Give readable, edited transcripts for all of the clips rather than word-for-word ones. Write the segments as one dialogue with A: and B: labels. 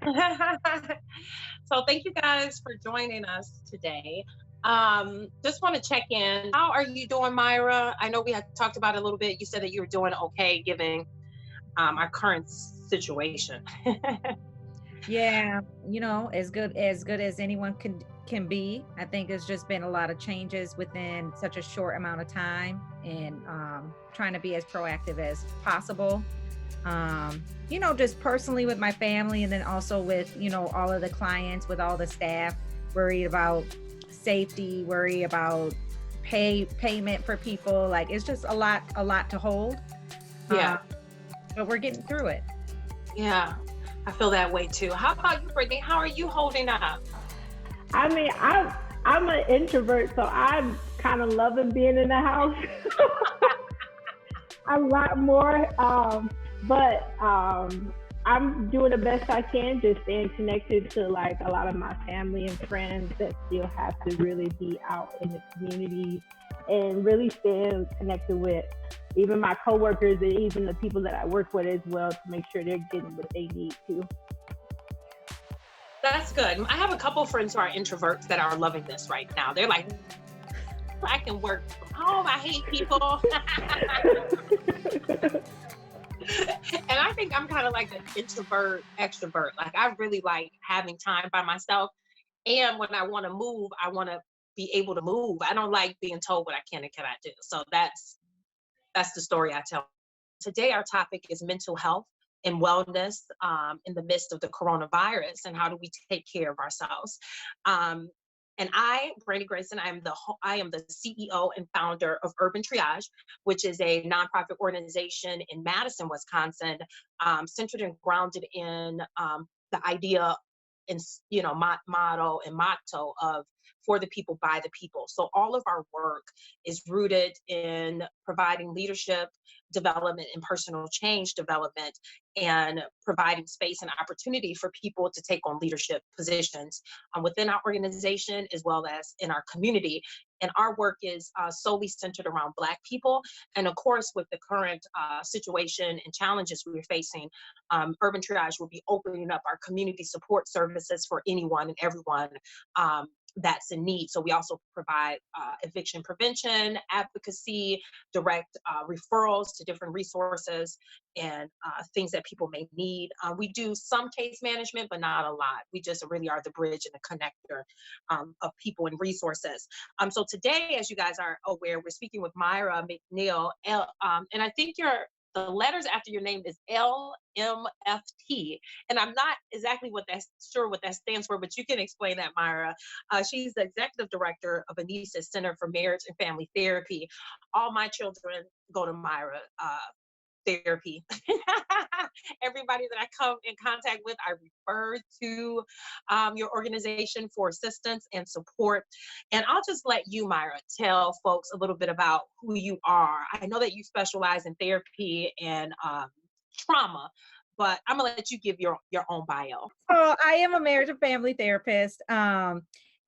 A: So thank you guys for joining us today. Just want to check in. How are you doing, Mayra? I know we had talked about it a little bit. You said that you were doing okay given our current situation.
B: Yeah, as good as anyone can be. I think it's just been a lot of changes within such a short amount of time, and trying to be as proactive as possible. Just personally with my family, and then also with all of the clients, with all the staff, worried about safety, worry about payment for people. Like it's just a lot to hold.
A: Yeah,
B: Um, but we're getting through it.
A: yeah. I feel that way too. How about you, Brittany? How are you holding up?
C: I mean, I'm an introvert, so I'm kind of loving being in the house a lot more. But I'm doing the best I can, just staying connected to like a lot of my family and friends that still have to really be out in the community and really staying connected with even my coworkers and even the people that I work with as well to make sure they're getting what they need to.
A: That's good. I have a couple friends who are introverts that are loving this right now. They're like, I can work from home. I hate people. And I think I'm kind of like an introvert extrovert. Like I really like having time by myself. And when I want to move, I want to be able to move. I don't like being told what I can and cannot do. So that's the story I tell. Today, our topic is mental health and wellness in the midst of the coronavirus, and how do we take care of ourselves. Um, and Brandi Grayson, I am the CEO and founder of Urban Triage, which is a nonprofit organization in Madison, Wisconsin, centered and grounded in the idea and motto and motto of for the people by the people. So all of our work is rooted in providing leadership development and personal change development, and providing space and opportunity for people to take on leadership positions within our organization as well as in our community. And our work is solely centered around Black people. And of course, with the current situation and challenges we're facing, Urban Triage will be opening up our community support services for anyone and everyone that's in need. So we also provide eviction prevention, advocacy, direct referrals to different resources and things that people may need. We do some case management, but not a lot. We just really are the bridge and the connector of people and resources. So today, as you guys are aware, we're speaking with Mayra McNail, and I think the letters after your name is LMFT, and I'm not exactly sure what that stands for, but you can explain that, Mayra. She's the executive director of Anesis Center for Marriage and Family Therapy. All my children go to Mayra therapy. Everybody that I come in contact with, I refer to your organization for assistance and support. And I'll just let you, Mayra, tell folks a little bit about who you are. I know that you specialize in therapy and trauma, but I'm gonna let you give your own bio.
B: So I am a marriage and family therapist.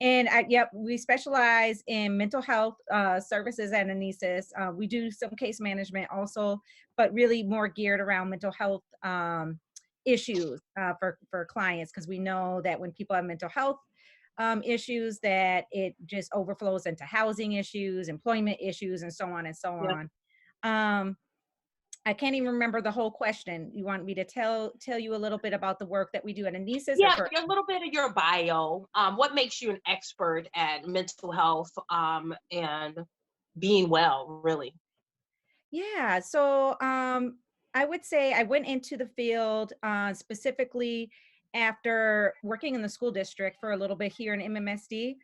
B: Yep, we specialize in mental health services at Anesis. We do some case management also, but really more geared around mental health issues for clients, because we know that when people have mental health issues, that it just overflows into housing issues, employment issues, and so on and so
A: Yep.
B: on. I can't even remember the whole question. You want me to tell you a little bit about the work that we do at Anesis, or
A: Yeah, a little bit of your bio. What makes you an expert at mental health and being well, really?
B: Yeah. So I would say I went into the field specifically after working in the school district for a little bit here in MMSD,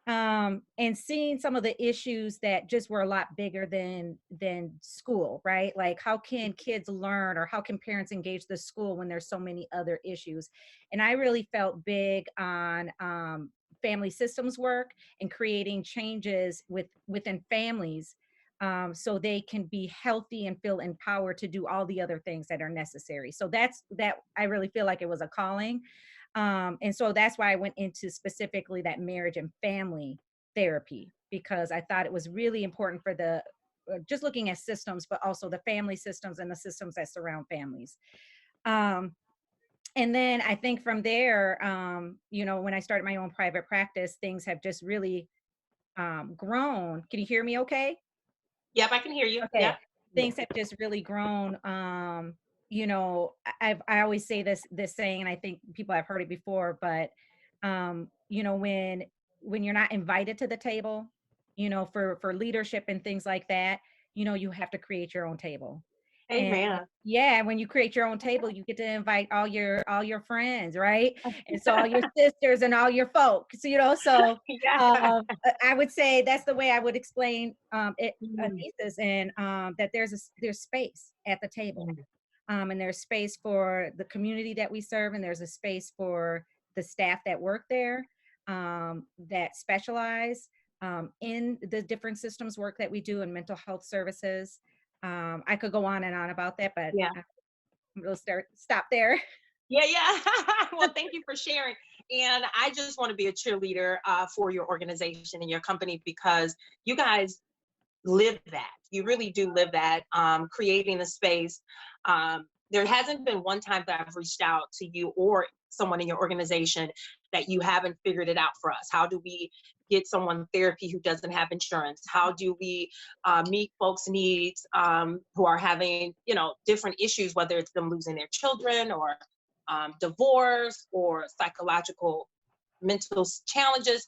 B: and seeing some of the issues that just were a lot bigger than school, right? Like how can kids learn, or how can parents engage the school when there's so many other issues? And I really felt big on family systems work and creating changes within families, so they can be healthy and feel empowered to do all the other things that are necessary. So that I really feel like it was a calling. And so that's why I went into specifically that marriage and family therapy, because I thought it was really important for the just looking at systems, but also the family systems and the systems that surround families. Um, And then I think from there, when I started my own private practice, things have just really grown. Can you hear me okay?
A: Yep, I can hear you. Yep.
B: Okay. Things have just really grown. I always say this saying, and I think people have heard it before, but when you're not invited to the table, for leadership and things like that, you have to create your own table. And
A: Amen.
B: yeah, when you create your own table, you get to invite all your friends, right? And so all your sisters and all your folks, so
A: Yeah.
B: I would say that's the way I would explain it,
A: Mm,
B: Anesis, and that there's space at the table,
A: mm.
B: and there's space for the community that we serve, and there's a space for the staff that work there, that specialize in the different systems work that we do in mental health services. I could go on and on about that, but
A: Yeah.
B: we'll stop there.
A: Yeah, yeah. Well, thank you for sharing. And I just want to be a cheerleader for your organization and your company because you guys live that. You really do live that, creating a space. There hasn't been one time that I've reached out to you or someone in your organization that you haven't figured it out for us. How do we get someone therapy who doesn't have insurance? How do we meet folks' needs who are having, different issues, whether it's them losing their children or divorce or psychological mental challenges.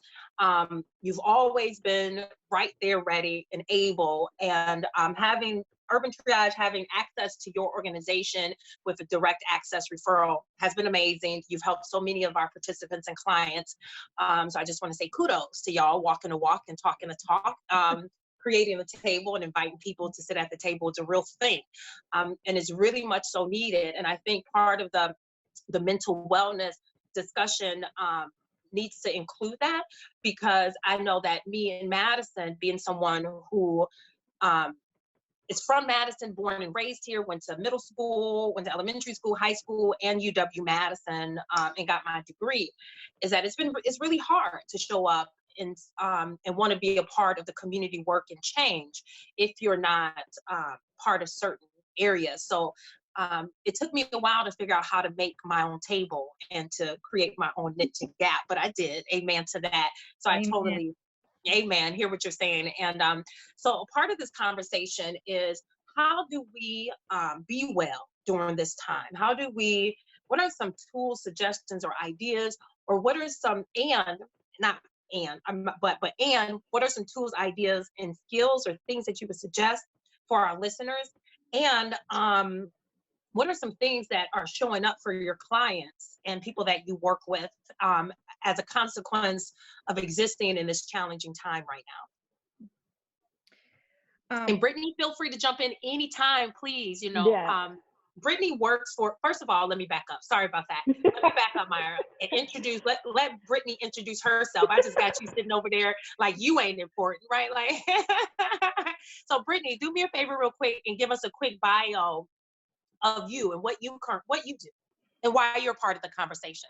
A: You've always been right there, ready and able. And having Urban Triage, having access to your organization with a direct access referral has been amazing. You've helped so many of our participants and clients. So I just want to say kudos to y'all, walking the walk and talking the talk. Creating the table and inviting people to sit at the table is a real thing. And it's really much so needed. And I think part of the mental wellness discussion needs to include that, because I know that me in Madison, being someone who um, is from Madison, born and raised here, went to middle school, went to elementary school, high school, and UW-Madison, and got my degree, is that it's really hard to show up and want to be a part of the community work and change if you're not part of certain areas. So it took me a while to figure out how to make my own table and to create my own niche and gap, but I did. Amen to that. So I
B: Amen.
A: totally, amen, hear what you're saying. And so a part of this conversation is, how do we be well during this time? What are some tools, suggestions, or ideas, or what are some, and not and, and what are some tools, ideas, and skills or things that you would suggest for our listeners? And what are some things that are showing up for your clients and people that you work with as a consequence of existing in this challenging time right now? And
B: Um,
A: Brittany, feel free to jump in anytime, please.
C: Yeah.
A: Brittany works for, first of all, let me back up. Sorry about that. Let me back up, Mayra, and let Brittany introduce herself. I just got you sitting over there like you ain't important, right? Like, so Brittany, do me a favor real quick and give us a quick bio of you and what you do and why you're part of the conversation.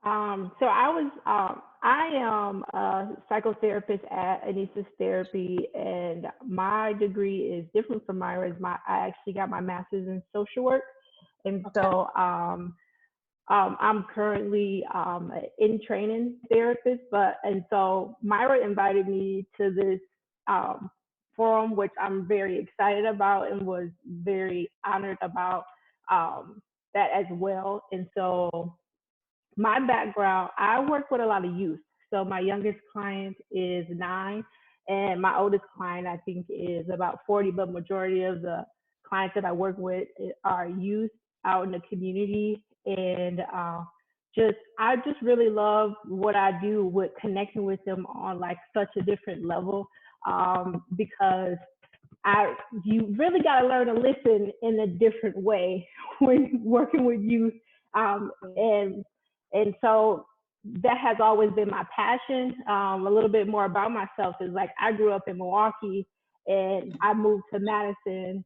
C: So I am a psychotherapist at Anesis Therapy, and my degree is different from Mayra's. I actually got my master's in social work, and
A: Okay.
C: so I'm currently an in training therapist. And so Mayra invited me to this forum, which I'm very excited about and was very honored about that as well. And so my background, I work with a lot of youth. So my youngest client is 9, and my oldest client, I think, is about 40. But majority of the clients that I work with are youth out in the community, and I just really love what I do with connecting with them on like such a different level, because you really got to learn to listen in a different way when working with youth, and so that has always been my passion. A little bit more about myself is like I grew up in Milwaukee and I moved to Madison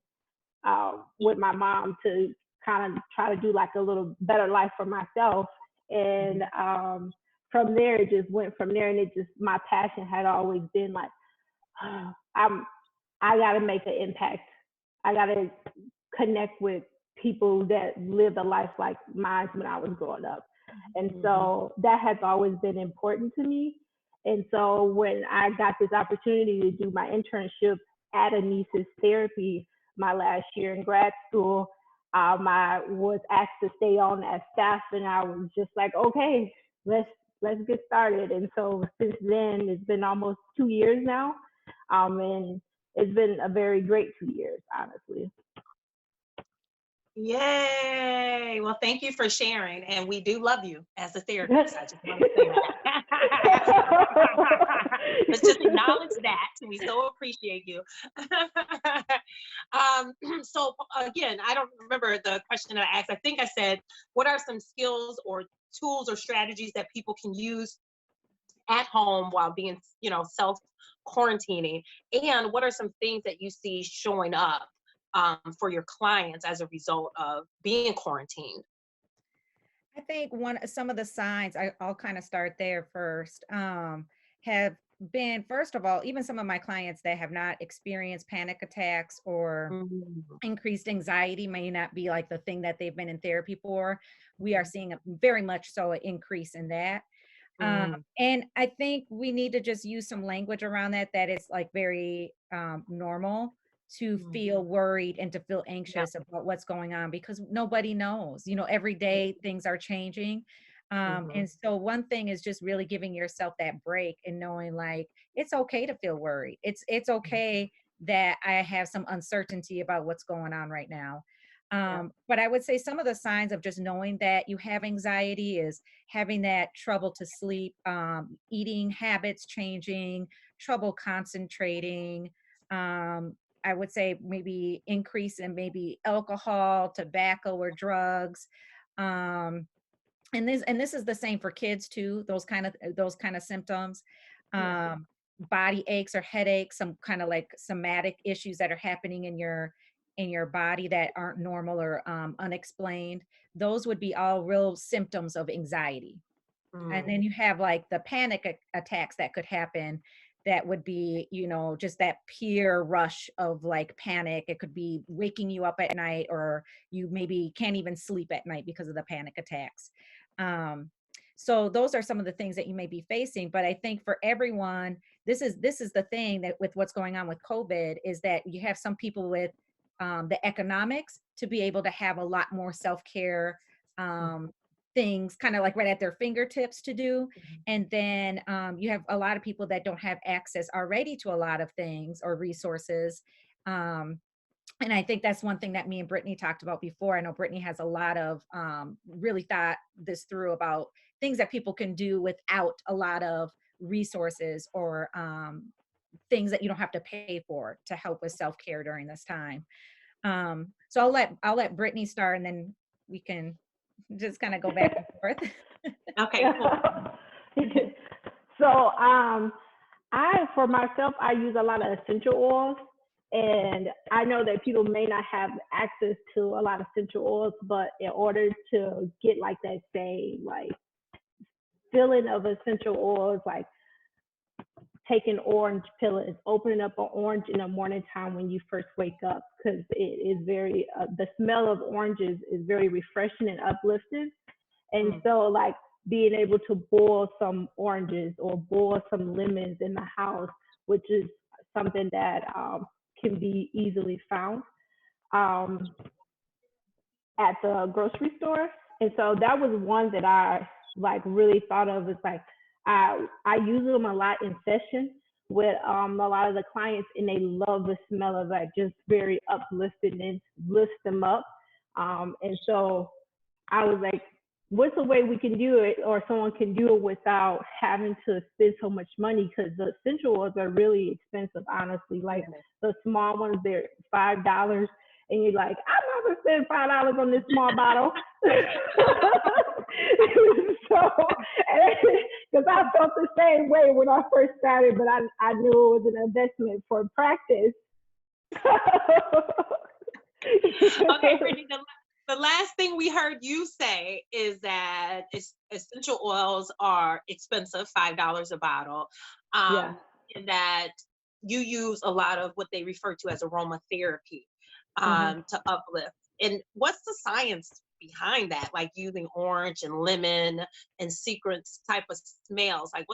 C: with my mom to kind of try to do like a little better life for myself. And from there, it just went from there. And my passion had always been like, I got to make an impact. I got to connect with people that lived a life like mine when I was growing up. And so that has always been important to me. And so when I got this opportunity to do my internship at Anesis Therapy my last year in grad school, I was asked to stay on as staff, and I was just like, okay, let's get started. And so since then, it's been almost 2 years now, and it's been a very great 2 years, honestly.
A: Yay. Well, thank you for sharing. And we do love you as a therapist. I just want to say that. Let's just acknowledge that. We so appreciate you. So again, I don't remember the question that I asked. I think I said, what are some skills or tools or strategies that people can use at home while being, self quarantining? And what are some things that you see showing up for your clients as a result of being quarantined?
B: I think some of the signs, I'll kind of start there first, have been, first of all, even some of my clients that have not experienced panic attacks or increased anxiety may not be like the thing that they've been in therapy for. We are seeing very much so an increase in that. And I think we need to just use some language around that is like very normal to feel worried and to feel anxious about what's going on, because nobody knows, every day things are changing. And so one thing is just really giving yourself that break and knowing like, it's okay to feel worried. It's okay that I have some uncertainty about what's going on right now. But I would say some of the signs of just knowing that you have anxiety is having that trouble to sleep, eating habits changing, trouble concentrating. I would say maybe increase in maybe alcohol, tobacco, or drugs. And this is the same for kids too. Those kind of symptoms. Body aches or headaches, some kind of like somatic issues that are happening in your body that aren't normal or unexplained. Those would be all real symptoms of anxiety. And then you have like the panic attacks that could happen. That would be, just that pure rush of like panic. It could be waking you up at night, or you maybe can't even sleep at night because of the panic attacks. So those are some of the things that you may be facing. But I think for everyone, this is the thing that with what's going on with COVID is that you have some people with the economics to be able to have a lot more self-care things kind of like right at their fingertips to do. And then you have a lot of people that don't have access already to a lot of things or resources. And I think that's one thing that me and Brittany talked about before. I know Brittany has a lot of really thought this through about things that people can do without a lot of resources or things that you don't have to pay for to help with self-care during this time. So I'll let Brittany start, and then we can just kind of go back and forth.
A: Okay, cool.
C: So for myself, I use a lot of essential oils. And I know that people may not have access to a lot of essential oils, but in order to get like that same like feeling of essential oils, like taking orange pillars, opening up an orange in the morning time when you first wake up, because it is very, the smell of oranges is very refreshing and uplifting. And so like being able to boil some oranges or boil some lemons in the house, which is something that can be easily found at the grocery store. And so that was one that I like really thought of as like, I use them a lot in session with a lot of the clients, and they love the smell of that, just very uplifting and lifts them up. And so I was like, what's a way we can do it, or someone can do it without having to spend so much money? Because the essential oils are really expensive, honestly. Like the small ones, they're $5, and you're like, I'm not gonna spend $5 on this small bottle. So, because I felt the same way when I first started, but I knew it was an investment for practice.
A: Okay, Brittany, the last thing we heard you say is that essential oils are expensive, $5 a bottle, and that you use a lot of what they refer to as aromatherapy to uplift And what's the science behind that? Like using orange and lemon and secret type of smells. Like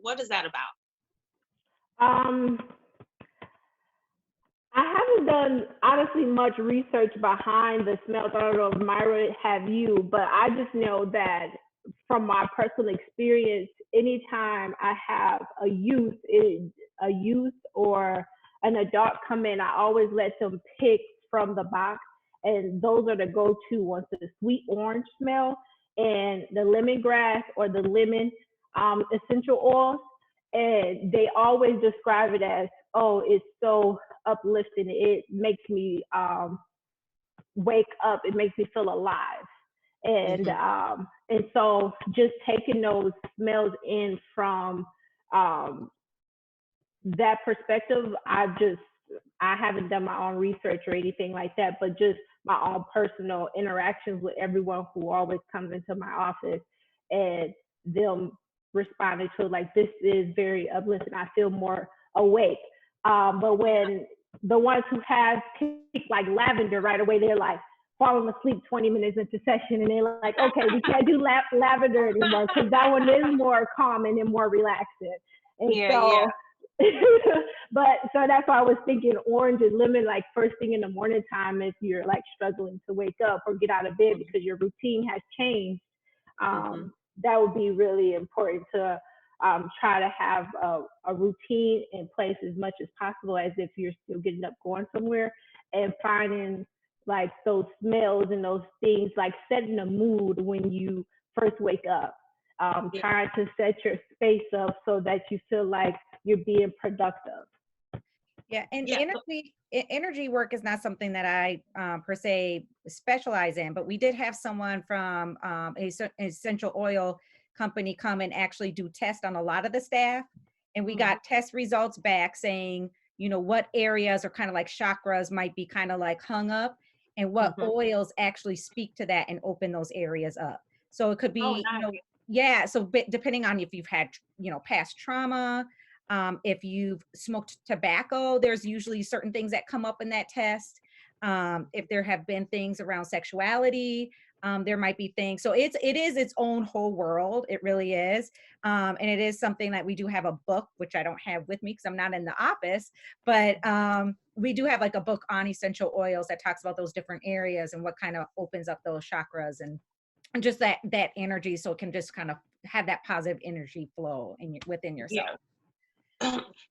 A: what is that about?
C: Um, I haven't done honestly much research behind the smells. I don't know if Mayra have you, but I just know that from my personal experience, anytime I have a youth or an adult come in, I always let them pick from the box, and those are the go-to ones: the sweet orange smell and the lemongrass or the lemon essential oils. And they always describe it as, oh, it's so uplifting. It makes me wake up. It makes me feel alive. And so just taking those smells in from um, that perspective, I haven't done my own research or anything like that, but just my own personal interactions with everyone who always comes into my office, and them responding to it like, this is very uplifting. I feel more awake. But when the ones who have picked like lavender right away, they're like falling asleep 20 minutes into session, and they're like, okay, we can't do lavender anymore because that one is more calming and more relaxing. And so but so that's why I was thinking orange and lemon, like first thing in the morning time, if you're like struggling to wake up or get out of bed because your routine has changed. That would be really important to try to have a routine in place as much as possible, as if you're still getting up going somewhere, and finding like those smells and those things, like setting a mood when you first wake up. Trying to set your space up so that you feel like you're being productive.
B: Yeah, and energy work is not something that I per se specialize in, but we did have someone from essential oil company come and actually do tests on a lot of the staff, and we got test results back saying, you know, what areas are kind of like chakras might be kind of like hung up, and what oils actually speak to that and open those areas up. So it could be, you know, so depending on if you've had, you know, past trauma, if you've smoked tobacco, there's usually certain things that come up in that test. If there have been things around sexuality, there might be things. So it is its own whole world. It really is. And it is something that we do have a book, which I don't have with me because I'm not in the office, but we do have like a book on essential oils that talks about those different areas and what kind of opens up those chakras and just that energy, so it can just kind of have that positive energy flow within yourself.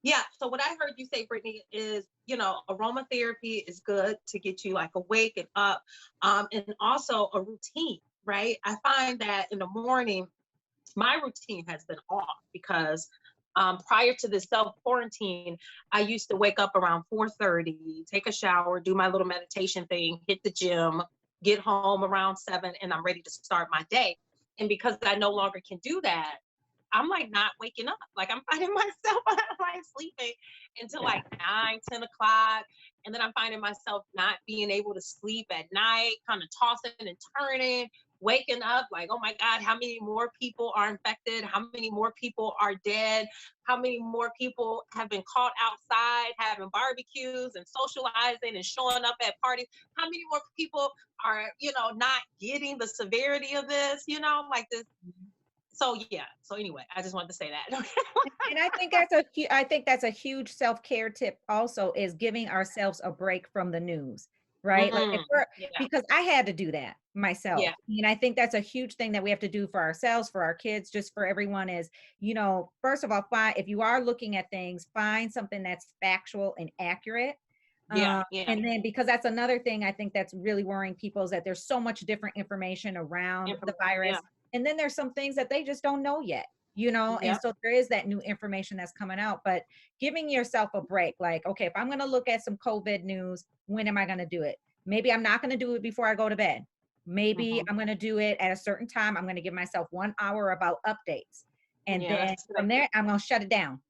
A: Yeah. So what I heard you say, Brittany, is, you know, aromatherapy is good to get you like awake and up, and also a routine, right? I find that in the morning, my routine has been off because prior to this self-quarantine, I used to wake up around 4:30, take a shower, do my little meditation thing, hit the gym, get home around 7, and I'm ready to start my day. And because I no longer can do that, I'm like not waking up. Like I'm finding myself like sleeping until like 9, 10 o'clock. And then I'm finding myself not being able to sleep at night, kind of tossing and turning, waking up like, oh my God, how many more people are infected? How many more people are dead? How many more people have been caught outside having barbecues and socializing and showing up at parties? How many more people are, you know, not getting the severity of this, you know, like this. So yeah. So anyway, I just wanted to say that.
B: And I think that's a huge self-care tip also, is giving ourselves a break from the news, right? Like because I had to do that myself. And I think that's a huge thing that we have to do for ourselves, for our kids, just for everyone, is, you know, first of all, if you are looking at things, find something that's factual and accurate. And then, because that's another thing I think that's really worrying people, is that there's so much different information around the virus. And then there's some things that they just don't know yet, you know? And so there is that new information that's coming out, but giving yourself a break. Like, okay, if I'm going to look at some COVID news, when am I going to do it? Maybe I'm not going to do it before I go to bed. Maybe I'm going to do it at a certain time. I'm going to give myself 1 hour about updates. And then from there, I'm going to shut it down.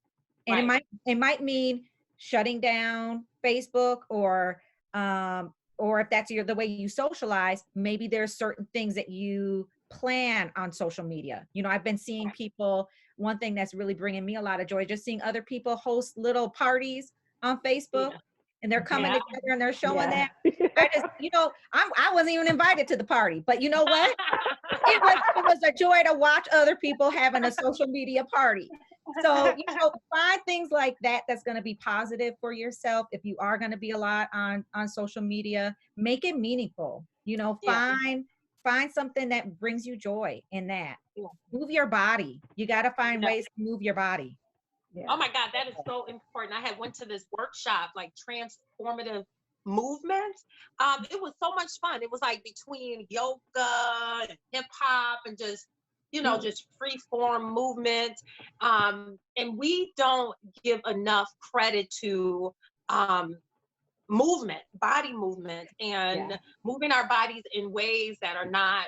B: And it might mean shutting down Facebook, or if that's the way you socialize, maybe there's certain things that you plan on social media. You know, I've been seeing people, one thing that's really bringing me a lot of joy, just seeing other people host little parties on Facebook. and they're coming
A: Yeah.
B: together and they're showing
C: Yeah.
B: that. I just, I wasn't even invited to the party, but you know what? It was a joy to watch other people having a social media party. So, find things like that that's going to be positive for yourself. If you are going to be a lot on social media, make it meaningful.
A: Yeah.
B: Find something that brings you joy in that.
A: Yeah.
B: Move your body. You got to find
A: Yeah.
B: ways to move your body.
C: Yeah.
A: Oh my God, that is so important. I had went to this workshop, like transformative movements. It was so much fun. It was like between yoga and hip hop and just, just free form movement. And we don't give enough credit to movement, body movement, and moving our bodies in ways that are not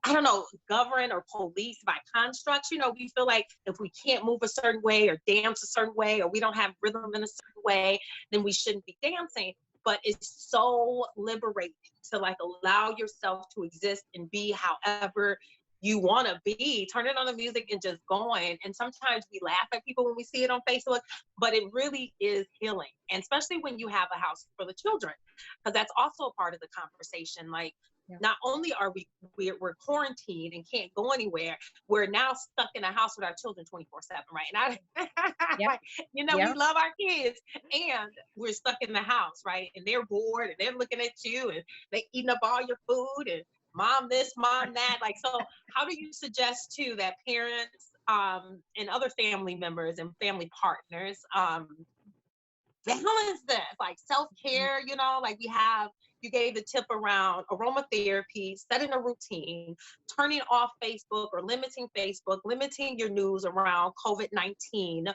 A: I don't know, governed or policed by constructs. We feel like if we can't move a certain way or dance a certain way, or we don't have rhythm in a certain way, then we shouldn't be dancing. But it's so liberating to like allow yourself to exist and be however you want to be, turning on the music and just going. And sometimes we laugh at people when we see it on Facebook, but it really is healing. And especially when you have a house for the children, because that's also a part of the conversation. Like, not only are we're quarantined and can't go anywhere, we're now stuck in a house with our children 24/7, right? And we love our kids and we're stuck in the house, right? And they're bored and they're looking at you and they eating up all your food and mom this, mom that. Like, so how do you suggest too that parents and other family members and family partners balance this, like self-care, like you gave the tip around aromatherapy, setting a routine, turning off Facebook or limiting Facebook, limiting your news around COVID-19,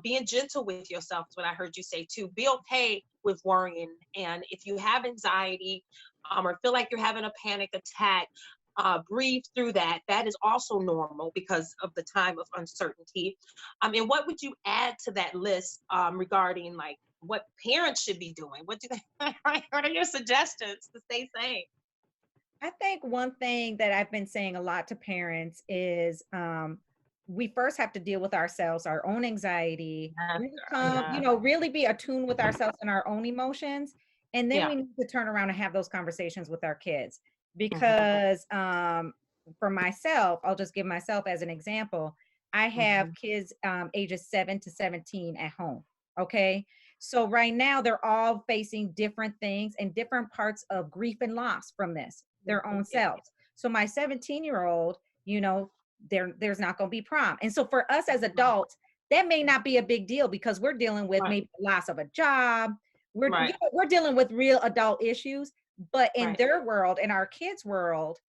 A: being gentle with yourself is what I heard you say too. Be okay with worrying. And if you have anxiety or feel like you're having a panic attack, breathe through that. That is also normal because of the time of uncertainty. And what would you add to that list regarding like what parents should be doing? What are your suggestions to stay safe?
B: I think one thing that I've been saying a lot to parents is we first have to deal with ourselves, our own anxiety, really be attuned with ourselves and our own emotions. And then we need to turn around and have those conversations with our kids. Because for myself, I'll just give myself as an example. I have kids ages 7 to 17 at home. Okay. So right now they're all facing different things and different parts of grief and loss from this, their own selves. So my 17-year-old, there's not going to be prom. And so for us as adults, that may not be a big deal because we're dealing with maybe the loss of a job. We're dealing with real adult issues, but in their world, in our kids' world,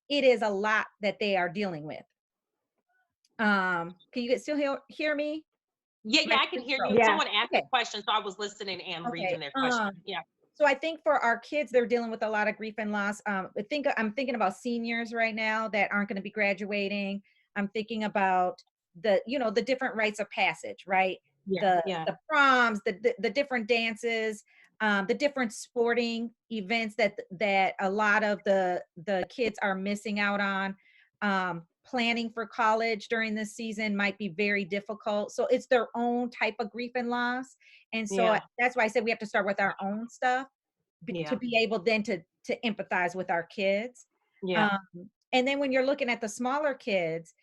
B: it is a lot that they are dealing with. Can you still hear me?
A: Yeah, I can hear you.
C: Yeah.
A: Someone asked a question, so I was listening and reading their question.
B: So I think for our kids, they're dealing with a lot of grief and loss. I'm thinking about seniors right now that aren't going to be graduating. I'm thinking about the different rites of passage, right? The proms, the different dances, the different sporting events that a lot of the kids are missing out on. Planning for college during this season might be very difficult. So it's their own type of grief and loss. And so that's why I said we have to start with our own stuff to be able then to empathize with our kids. And then when you're looking at the smaller kids,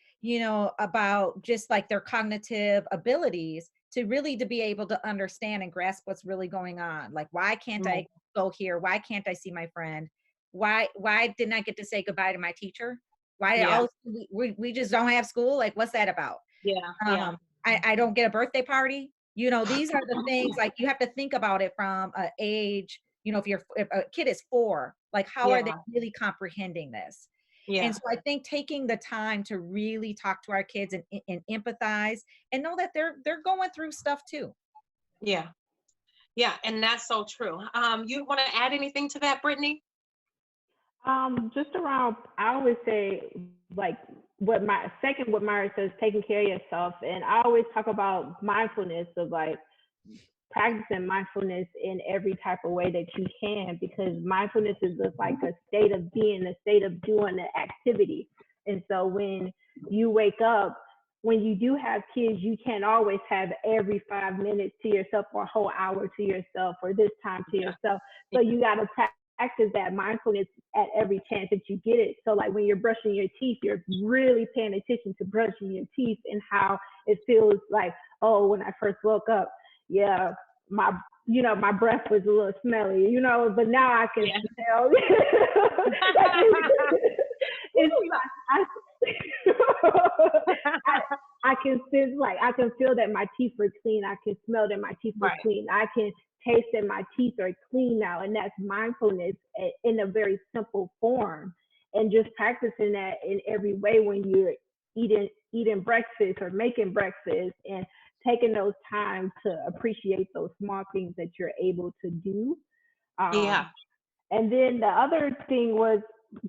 B: about just like their cognitive abilities to be able to understand and grasp what's really going on. Like, why can't I go here? Why can't I see my friend? Why didn't I get to say goodbye to my teacher? Why we just don't have school? Like, what's that about? I don't get a birthday party. These are the things like you have to think about it from an age, if a kid is 4, like how are they really comprehending this? And so I think taking the time to really talk to our kids and empathize and know that they're going through stuff too.
A: Yeah. And that's so true. You want to add anything to that, Brittany?
C: Just around, I always say, like, what Mayra says, taking care of yourself. And I always talk about mindfulness of like practicing mindfulness in every type of way that you can, because mindfulness is just like a state of being, a state of doing the activity. And so when you wake up, when you do have kids, you can't always have every 5 minutes to yourself or a whole hour to yourself or this time to yourself. So you got to practice that mindfulness at every chance that you get it. So like when you're brushing your teeth, you're really paying attention to brushing your teeth and how it feels like, oh, when I first woke up, yeah, my breath was a little smelly, but now I can smell. It's I can sense, like, I can feel that my teeth are clean. I can smell that my teeth are clean. I can taste that my teeth are clean now. And that's mindfulness in a very simple form. And just practicing that in every way when you're eating breakfast or making breakfast, and taking those time to appreciate those small things that you're able to do. And then the other thing was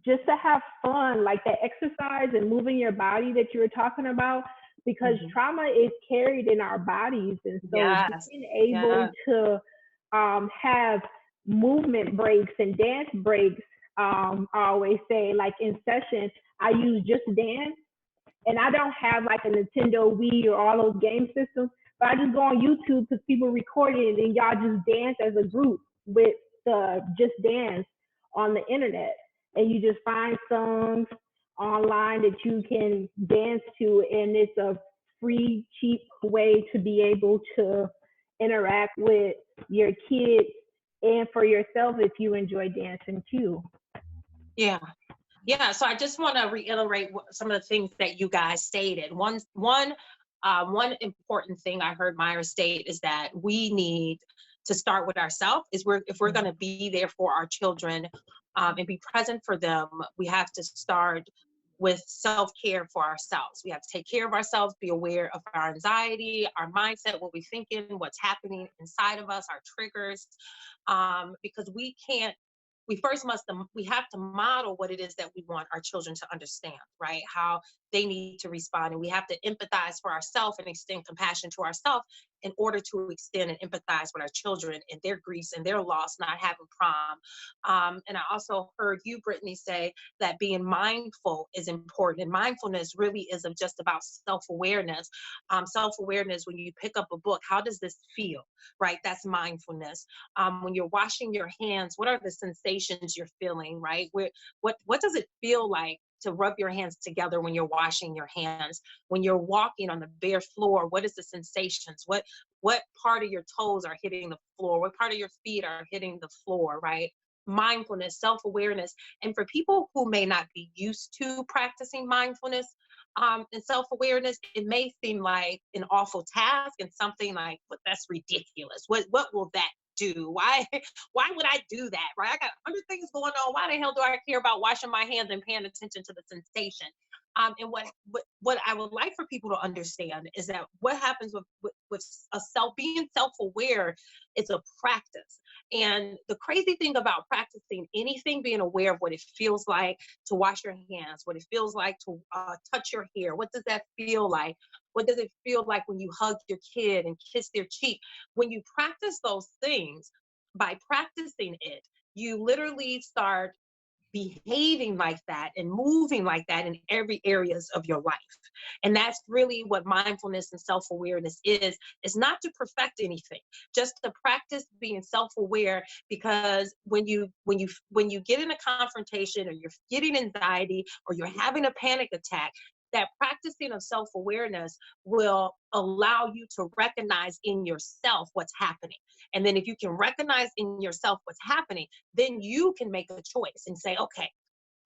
C: just to have fun, like that exercise and moving your body that you were talking about, because trauma is carried in our bodies. And so being able to have movement breaks and dance breaks, I always say, like in session, I use Just Dance. And I don't have like a Nintendo Wii or all those game systems, but I just go on YouTube because people record it and y'all just dance as a group with the Just Dance on the internet. And you just find songs online that you can dance to, and it's a free, cheap way to be able to interact with your kids and for yourself if you enjoy dancing too.
A: So I just want to reiterate some of the things that you guys stated. One important thing I heard Mayra state is that we need to start with ourselves. If we're going to be there for our children and be present for them, we have to start with self-care for ourselves. We have to take care of ourselves, be aware of our anxiety, our mindset, what we're thinking, what's happening inside of us, our triggers, because we have to model what it is that we want our children to understand, right? How they need to respond. And we have to empathize for ourselves and extend compassion to ourselves in order to extend and empathize with our children and their griefs and their loss, not having prom. And I also heard you, Brittany, say that being mindful is important. And mindfulness really is just about self-awareness. Self-awareness, when you pick up a book, how does this feel, right? That's mindfulness. When you're washing your hands, what are the sensations you're feeling, right? What does it feel like to rub your hands together when you're washing your hands? When you're walking on the bare floor, what is the sensations? What part of your toes are hitting the floor? What part of your feet are hitting the floor, right? Mindfulness, self-awareness. And for people who may not be used to practicing mindfulness and self-awareness, it may seem like an awful task and something like, but that's ridiculous. What will that do? Why would I do that, right? I got 100 things going on. Why the hell do I care about washing my hands and paying attention to the sensation? And what I would like for people to understand is that what happens with being self-aware is a practice. And the crazy thing about practicing anything, being aware of what it feels like to wash your hands, what it feels like to touch your hair. What does that feel like? What does it feel like when you hug your kid and kiss their cheek? When you practice those things, by practicing it, you literally start behaving like that and moving like that in every areas of your life. And that's really what mindfulness and self-awareness is. It's not to perfect anything, just to practice being self-aware, because when you get in a confrontation or you're getting anxiety or you're having a panic attack, that practicing of self-awareness will allow you to recognize in yourself what's happening. And then if you can recognize in yourself what's happening, then you can make a choice and say, okay,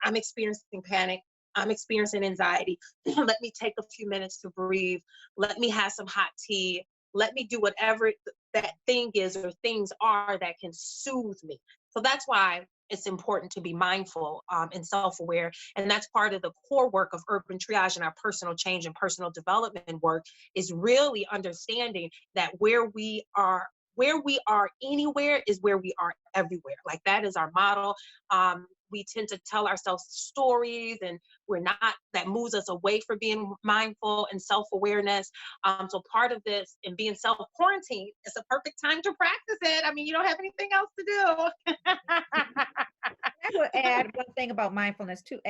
A: I'm experiencing panic. I'm experiencing anxiety. Let me take a few minutes to breathe. Let me have some hot tea. Let me do whatever that thing is or things are that can soothe me. So that's why it's important to be mindful and self-aware. And that's part of the core work of Urban Triage and our personal change and personal development work, is really understanding that where we are anywhere is where we are everywhere. Like, that is our model. We tend to tell ourselves stories, and that moves us away from being mindful and self-awareness. So part of this and being self-quarantined is a perfect time to practice it. I mean, you don't have anything else to do.
B: I would add one thing about mindfulness, two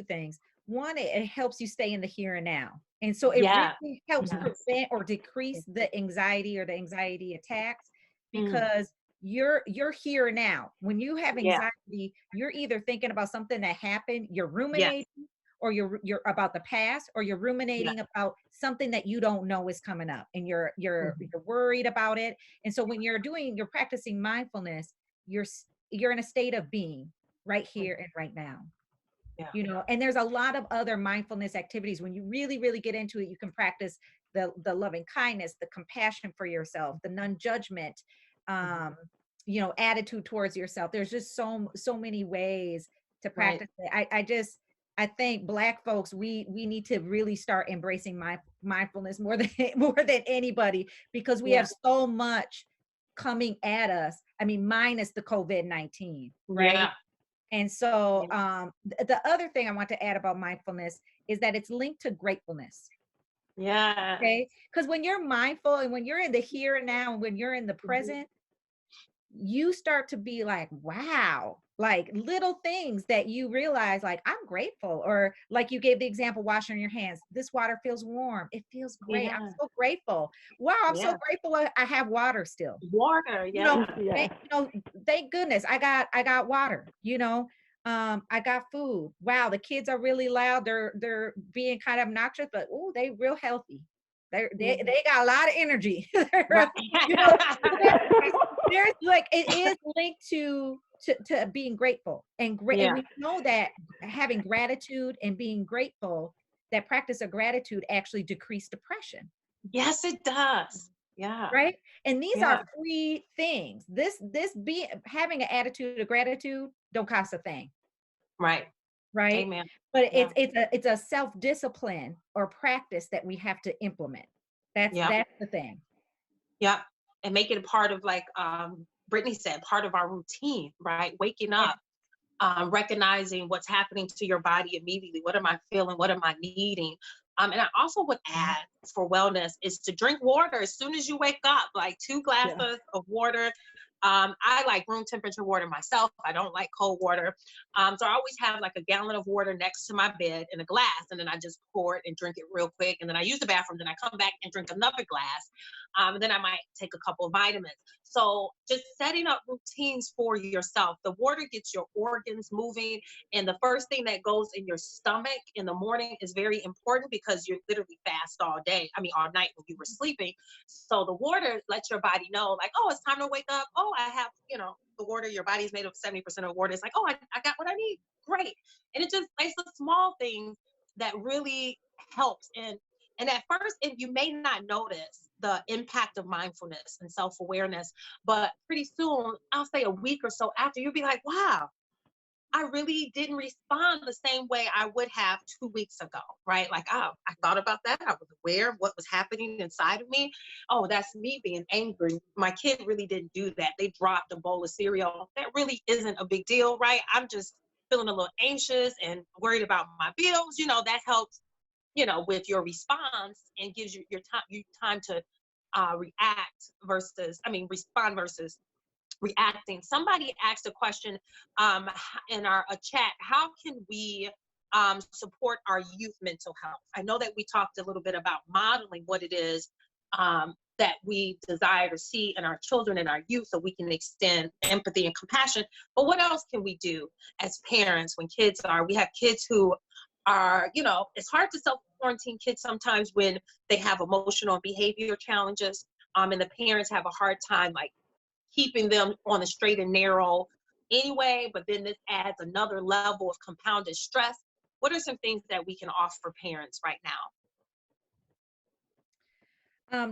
B: things. one, it helps you stay in the here and now. And so it
A: Yeah.
B: really helps
A: Yes.
B: prevent or decrease the anxiety or the anxiety attacks,
A: Mm.
B: because you're here now. When you have
A: Yeah.
B: anxiety, you're either thinking about something that happened, you're
A: Yes.
B: ruminating, or you're about the past, or you're
A: Yeah.
B: ruminating about something that you don't know is coming up, and you're
A: Mhm.
B: you're worried about it. And so when you're practicing mindfulness, you're in a state of being right here and right now.
A: Yeah.
B: And there's a lot of other mindfulness activities. When you really get into it, you can practice the loving kindness, the compassion for yourself, the non-judgment,
A: Mhm.
B: um attitude towards yourself. There's just so many ways to
A: Right.
B: practice it. I think Black folks, we need to really start embracing mindfulness more than more than anybody, because we
A: Yeah.
B: have so much coming at us. I mean, minus the COVID-19, right?
A: Yeah.
B: And so
A: Yeah.
B: the other thing I want to add about mindfulness is that it's linked to gratefulness.
A: Yeah.
B: Okay. Because when you're mindful and when you're in the here and now, and when you're in the
A: Mhm.
B: present, you start to be like, wow, like little things that you realize, like, I'm grateful. Or like you gave the example, washing your hands. This water feels warm. It feels great. I'm
A: Yeah.
B: so grateful. Wow, I'm so
A: Yeah.
B: grateful I have water still.
A: Water.
B: you know,
A: Yeah.
C: Yeah.
B: thank goodness I got water. I got food. Wow, the kids are really loud. They're being kind of obnoxious, but oh, they real healthy.
A: Mhm.
B: They got a lot of energy.
A: Right.
B: you know, there's like, it is linked to being grateful and
A: Yeah.
B: we know that having gratitude and being grateful, that practice of gratitude actually decrease depression.
A: Yes, it does. Yeah.
B: Right? And these are
A: Yeah.
B: free things. This be having an attitude of gratitude don't cost a thing,
A: Right.
B: right?
A: Amen.
B: But
A: Yeah.
B: it's a self-discipline or practice that we have to implement.
A: Yeah.
B: That's the thing.
A: Yeah. And make it a part of, like Brittany said, part of our routine, right? Waking
B: Yeah.
A: up, recognizing what's happening to your body immediately. What am I feeling? What am I needing? And I also would add, for wellness, is to drink water as soon as you wake up, like 2
C: Yeah.
A: glasses of water. I like room temperature water myself. I don't like cold water. So I always have like a gallon of water next to my bed in a glass, and then I just pour it and drink it real quick. And then I use the bathroom, then I come back and drink another glass. And then I might take a couple of vitamins. So just setting up routines for yourself. The water gets your organs moving. And the first thing that goes in your stomach in the morning is very important, because you're literally fast all day. I mean, all night when you were sleeping. So the water lets your body know, like, oh, it's time to wake up. Oh, I have, the water, your body's made of 70% of water. It's like, oh, I got what I need. Great. And it's the small things that really helps. And at first, you may not notice the impact of mindfulness and self-awareness, but pretty soon, I'll say a week or so after, you'll be like, wow, I really didn't respond the same way I would have 2 weeks ago, right? Like, oh, I thought about that. I was aware of what was happening inside of me. Oh, that's me being angry. My kid really didn't do that. They dropped a bowl of cereal. That really isn't a big deal, right? I'm just feeling a little anxious and worried about my bills. That helps, with your response, and gives you time to respond versus reacting. Somebody asked a question in a chat: how can we support our youth mental health? I know that we talked a little bit about modeling what it is that we desire to see in our children and our youth, so we can extend empathy and compassion. But what else can we do as parents when we have kids who are, it's hard to self-quarantine kids sometimes when they have emotional and behavior challenges, and the parents have a hard time, like, keeping them on the straight and narrow anyway, but then this adds another level of compounded stress. What are some things that we can offer parents right now?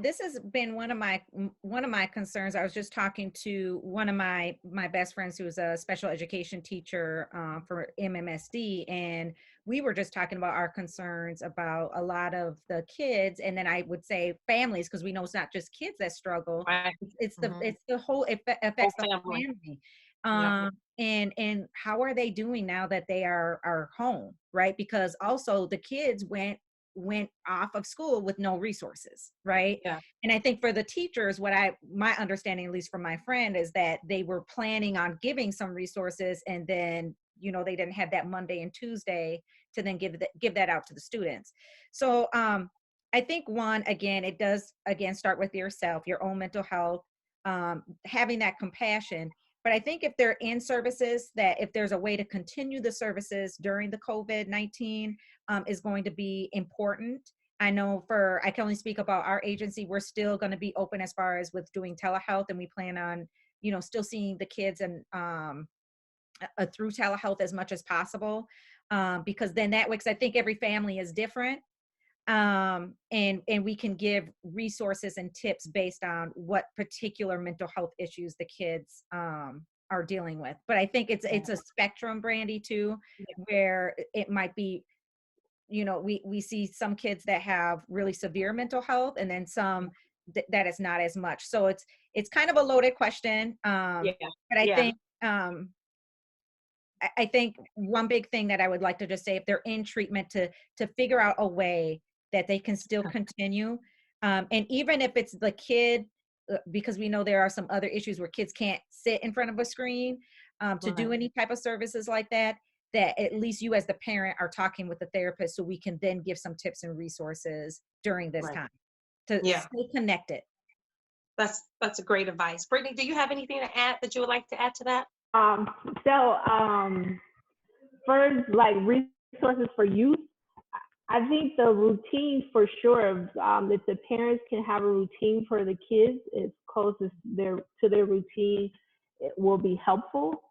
B: This has been one of my concerns. I was just talking to one of my best friends who's a special education teacher for MMSD, and we were just talking about our concerns about a lot of the kids, and then I would say families, because we know it's not just kids that struggle.
A: Right.
B: It's the whole affects the whole
A: Family.
B: family.
A: Yeah.
B: And how are they doing now that they are home, right? Because also the kids went off of school with no resources, right?
A: Yeah.
B: And I think for the teachers, my understanding, at least from my friend, is that they were planning on giving some resources, and then they didn't have that Monday and Tuesday to then give that out to the students. So I think one, again, it does again start with yourself, your own mental health, having that compassion. But I think if they're in services, that if there's a way to continue the services during the COVID-19 is going to be important. I know I can only speak about our agency. We're still going to be open as far as with doing telehealth, and we plan on, still seeing the kids and through telehealth as much as possible, because then that way, 'cause I think every family is different. And we can give resources and tips based on what particular mental health issues the kids are dealing with. But I think it's a spectrum, Brandi, too, where it might be, we see some kids that have really severe mental health, and then some that is not as much. So it's kind of a loaded question. But I think I think one big thing that I would like to just say, if they're in treatment, to figure out a way that they can still continue. And even if it's the kid, because we know there are some other issues where kids can't sit in front of a screen to do any type of services like that, that at least you as the parent are talking with the therapist, so we can then give some tips and resources during this time to stay connected.
A: That's a great advice. Brittany, do you have anything to add that you would like to add to that?
C: First, like resources for youth, I think the routine for sure, if the parents can have a routine for the kids as close as to their routine, it will be helpful.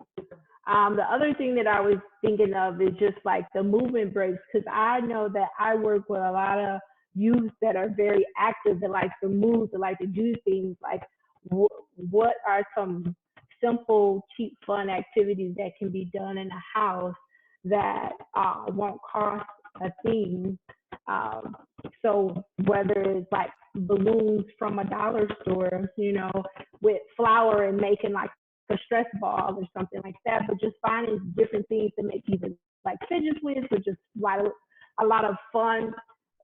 C: The other thing that I was thinking of is just like the movement breaks, because I know that I work with a lot of youth that are very active, that like to move, that like to do things. Like, what are some simple, cheap, fun activities that can be done in a house that won't cost a thing? So whether it's like balloons from a dollar store, with flour and making like a stress ball or something like that, but just finding different things to make either like fidget with, or just like a lot of fun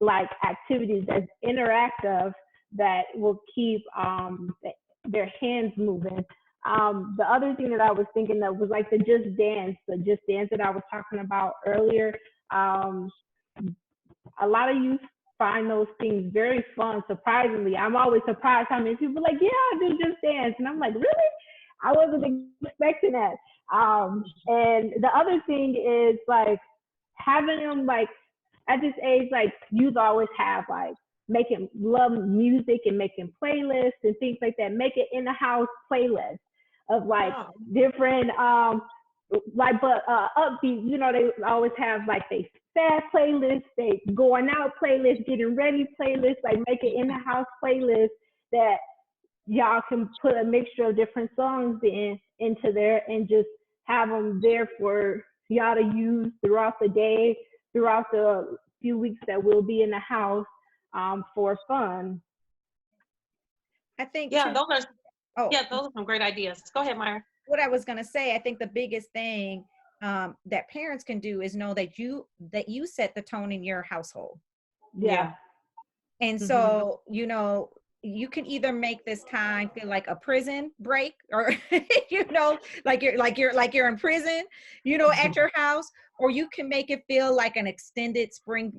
C: like activities that's interactive that will keep their hands moving. The other thing that I was thinking of was like the just dance that I was talking about earlier. A lot of youth find those things very fun. Surprisingly, I'm always surprised how many people are like, yeah, I do just dance, and I'm like, really? I wasn't expecting that. And the other thing is like having them like at this age, like youth always have like love music and making playlists and things like that. Make it in the house playlist of like different upbeat, they always have like they sad playlists, they going out playlists, getting ready playlists, like make it in the house playlist that y'all can put a mixture of different songs into there, and just have them there for y'all to use throughout the day, throughout the few weeks that we'll be in the house for fun.
B: I think
A: those are some great ideas. Go ahead, Mayra.
B: What I was going to say, I think the biggest thing that parents can do is know that you set the tone in your household. And so, you can either make this time feel like a prison break, or like you're in prison, at your house, or you can make it feel like an extended spring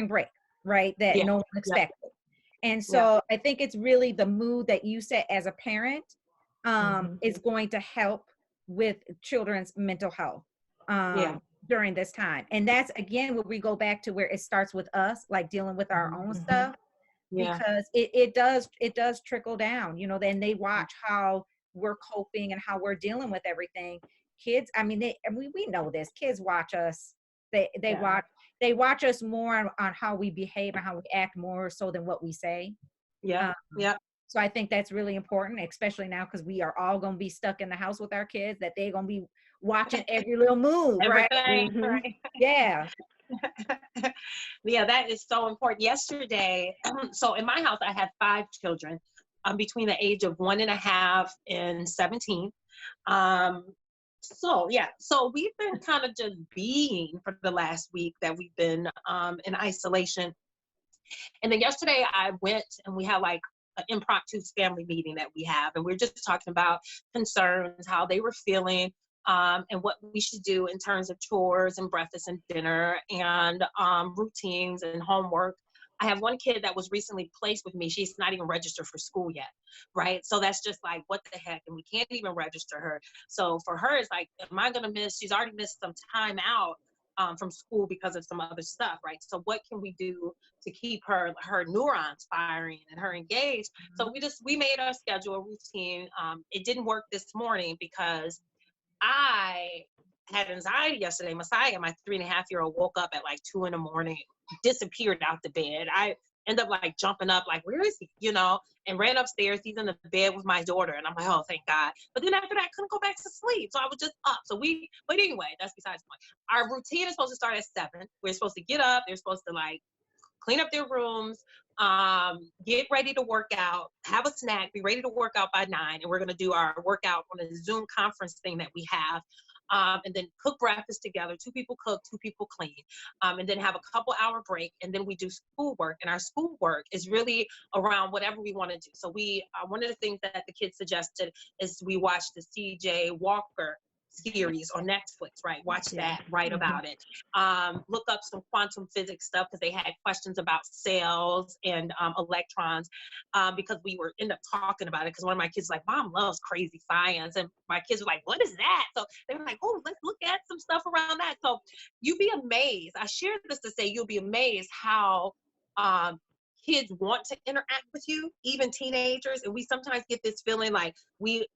B: break, right? That no one expected. And so I think it's really the mood that you set as a parent is going to help with children's mental health during this time. And that's, again, where we go back to where it starts with us, like dealing with our own stuff, because it does trickle down, then they watch how we're coping and how we're dealing with everything. Kids, I mean, we know this, kids watch us. They watch us more on how we behave and how we act, more so than what we say. So I think that's really important, especially now, because we are all going to be stuck in the house with our kids, that they're going to be watching every little move, right?
A: Right.
B: Yeah.
A: That is so important. Yesterday, so in my house, I have 5 children between the age of 1.5 and 17. So we've been kind of just being for the last week that we've been in isolation. And then yesterday I went and we had like an impromptu family meeting that we have, and we're just talking about concerns, how they were feeling. and what we should do in terms of chores and breakfast and dinner and routines and homework. I have one kid that was recently placed with me. She's not even registered for school yet, right? So that's just like, what the heck? And we can't even register her. So for her, it's like, am I going to miss? She's already missed some time out from school because of some other stuff, right? So what can we do to keep her neurons firing and her engaged? So we made our schedule, a routine. It didn't work this morning because I had anxiety yesterday. Messiah, my 3.5-year-old, woke up at like 2 a.m, disappeared out the bed. I end up like jumping up, like, where is he? And ran upstairs. He's in the bed with my daughter. And I'm like, oh, thank God. But then after that, I couldn't go back to sleep. So I was just up. But anyway, that's besides the point. Our routine is supposed to start at 7. We're supposed to get up. They're supposed to like clean up their rooms, get ready to work out, have a snack, be ready to work out by 9. And we're going to do our workout on a Zoom conference thing that we have. And then cook breakfast together. 2 people cook, 2 people clean. And then have a couple hour break. And then we do schoolwork. And our schoolwork is really around whatever we want to do. So one of the things that the kids suggested is we watch the CJ Walker series on Netflix, right? Watch that, write about it. Look up some quantum physics stuff because they had questions about cells and electrons because we were end up talking about it because one of my kids was like, Mom loves crazy science. And my kids were like, what is that? So they were like, oh, let's look at some stuff around that. So you'd be amazed. I shared this to say you'll be amazed how kids want to interact with you, even teenagers. And we sometimes get this feeling like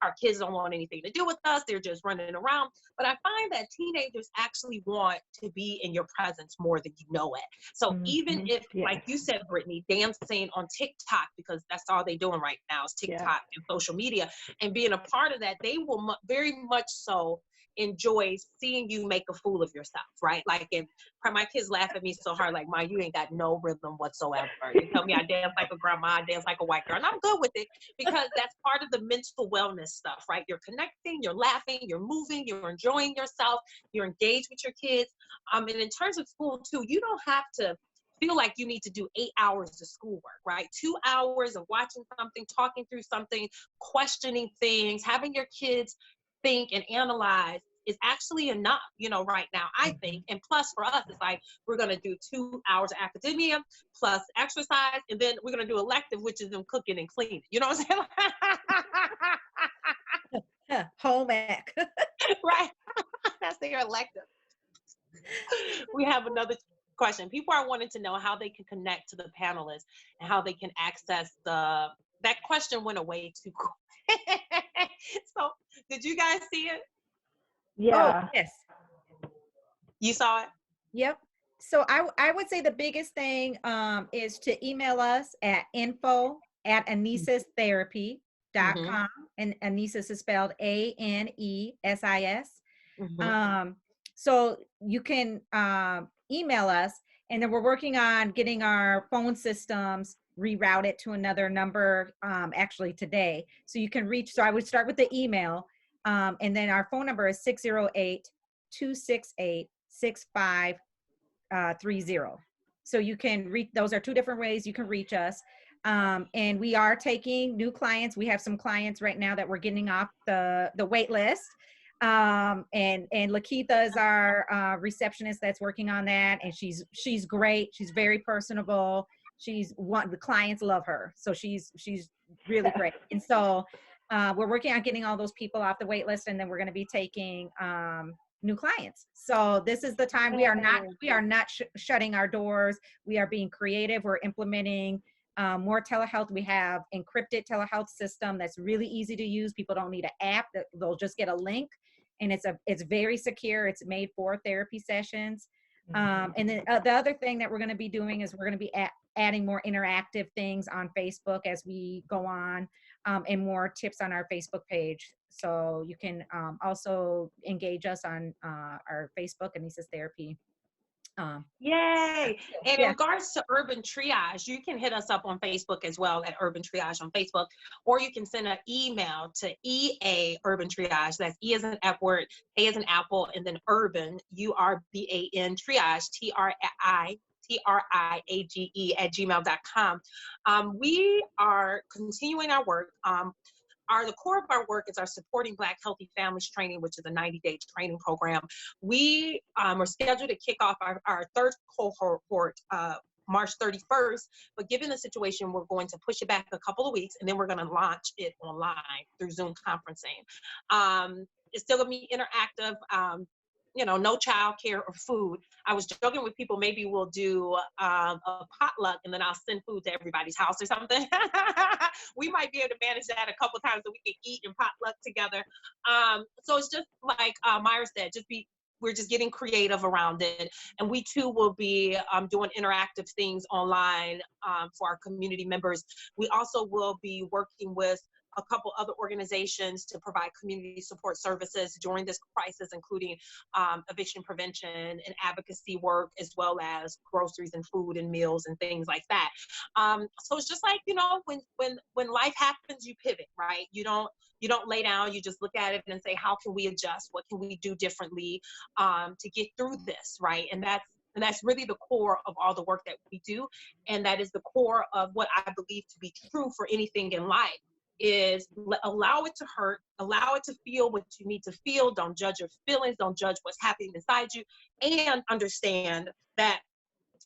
A: our kids don't want anything to do with us. They're just running around. But I find that teenagers actually want to be in your presence more than you know it. So even if, like you said, Brittany, dancing on TikTok, because that's all they're doing right now is TikTok and social media, and being a part of that, they will very much so enjoy seeing you make a fool of yourself, right? Like, and my kids laugh at me so hard, like, Ma, you ain't got no rhythm whatsoever. They tell me I dance like a grandma, I dance like a white girl, and I'm good with it because that's part of the mental wellness stuff, right? You're connecting, you're laughing, you're moving, you're enjoying yourself, you're engaged with your kids. And in terms of school too, you don't have to feel like you need to do 8 hours of schoolwork, right? 2 hours of watching something, talking through something, questioning things, having your kids think and analyze is actually enough, right now, I think. And plus for us, it's like, we're going to do 2 hours of academia plus exercise. And then we're going to do elective, which is them cooking and cleaning. You know what I'm
B: saying? Home ec.
A: Right. That's their elective. We have another question. People are wanting to know how they can connect to the panelists and how they can access that question went away too quick. So did you guys see it?
C: Yeah.
B: Oh, yes.
A: You saw it?
B: Yep. So I would say the biggest thing is to email us at info@anesistherapy.com. And Anesis is spelled ANESIS. So you can email us, and then we're working on getting our phone systems rerouted to another number actually today. So you can reach, so I would start with the email, and then our phone number is 608-268-6530. So you can reach, those are 2 different ways you can reach us. And we are taking new clients. We have some clients right now that we're getting off the wait list. And Lakeitha is our receptionist that's working on that. And she's great. She's very personable. The clients love her. So she's really great. And so we're working on getting all those people off the wait list, and then we're going to be taking new clients. So this is the time. We are not shutting our doors. We are being creative. We're implementing more telehealth. We have encrypted telehealth system that's really easy to use. People don't need an app. They'll just get a link, and it's very secure. It's made for therapy sessions. And then the other thing that we're going to be doing is we're going to be adding more interactive things on Facebook as we go on, and more tips on our Facebook page. So you can also engage us on our Facebook, Anesis Therapy.
A: Yay! And in regards to Urban Triage, you can hit us up on Facebook as well at Urban Triage on Facebook, or you can send an email to EA Urban Triage. That's E as in Edward, A as in Apple, and then Urban, URBAN Triage, TRIAGE @gmail.com. We are continuing our work. the core of our work is our Supporting Black Healthy Families training, which is a 90-day training program. We are scheduled to kick off our third cohort March 31st, but given the situation, we're going to push it back a couple of weeks, and then we're going to launch it online through Zoom conferencing. It's still going to be interactive. No childcare or food. I was joking with people, maybe we'll do a potluck and then I'll send food to everybody's house or something. We might be able to manage that a couple times so we can eat and potluck together. So it's just like Mayra said, we're just getting creative around it. And we too will be doing interactive things online for our community members. We also will be working with a couple other organizations to provide community support services during this crisis, including eviction prevention and advocacy work, as well as groceries and food and meals and things like that. So it's just like, when life happens, you pivot, right? You don't lay down, you just look at it and say, how can we adjust? What can we do differently to get through this, right? And that's really the core of all the work that we do. And that is the core of what I believe to be true for anything in life. Is allow it to hurt, allow it to feel what you need to feel. Don't judge your feelings, don't judge what's happening inside you, and understand that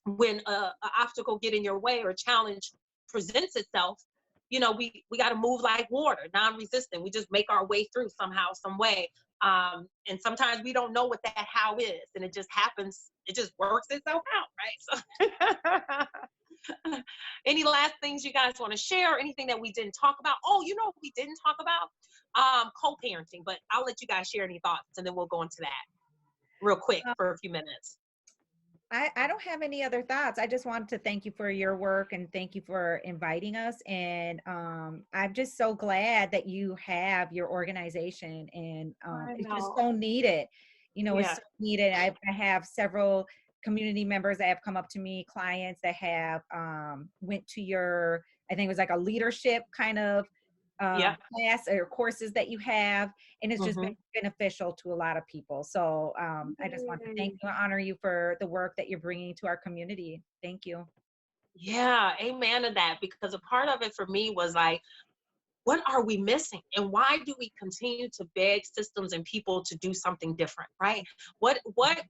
A: when an obstacle get in your way or a challenge presents itself, we got to move like water, non-resistant. We just make our way through somehow, some way. And sometimes we don't know what that how is, and it just happens. It just works itself out, right? So. Any last things you guys want to share? Anything that we didn't talk about? Oh, we didn't talk about co-parenting, but I'll let you guys share any thoughts and then we'll go into that real quick for a few minutes.
B: I don't have any other thoughts. I just wanted to thank you for your work and thank you for inviting us. And I'm just so glad that you have your organization, and it's just so needed. It's so needed. I have several community members that have come up to me, clients that have went to your, I think it was like a leadership kind of class or courses that you have, and it's just been beneficial to a lot of people. So I just want to thank you and honor you for the work that you're bringing to our community. Thank you.
A: Yeah, amen to that, because a part of it for me was like, what are we missing? And why do we continue to beg systems and people to do something different, right? What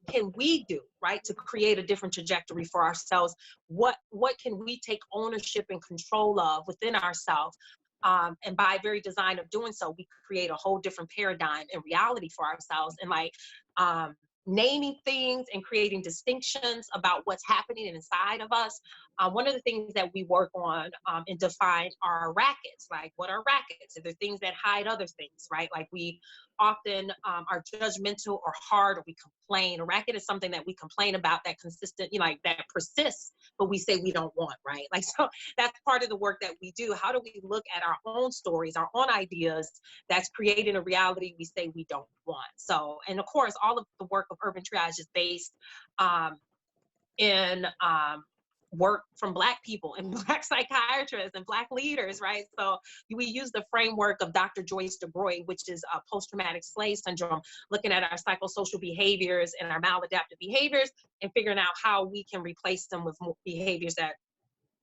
A: can we do, right, to create a different trajectory for ourselves? What can we take ownership and control of within ourselves? And by very design of doing so, we create a whole different paradigm and reality for ourselves. And like naming things and creating distinctions about what's happening inside of us. One of the things that we work on and define are rackets. Like, what are rackets? Are there things that hide other things, right? Like, we often are judgmental or hard, or we complain. A racket is something that we complain about that consistent, like that persists, but we say we don't want, right? Like, so that's part of the work that we do. How do we look at our own stories, our own ideas that's creating a reality we say we don't want? So, and of course, all of the work of Urban Triage is based in work from Black people and Black psychiatrists and Black leaders, right? So we use the framework of Dr. Joyce DeBroy, which is post-traumatic slave syndrome, looking at our psychosocial behaviors and our maladaptive behaviors and figuring out how we can replace them with more behaviors that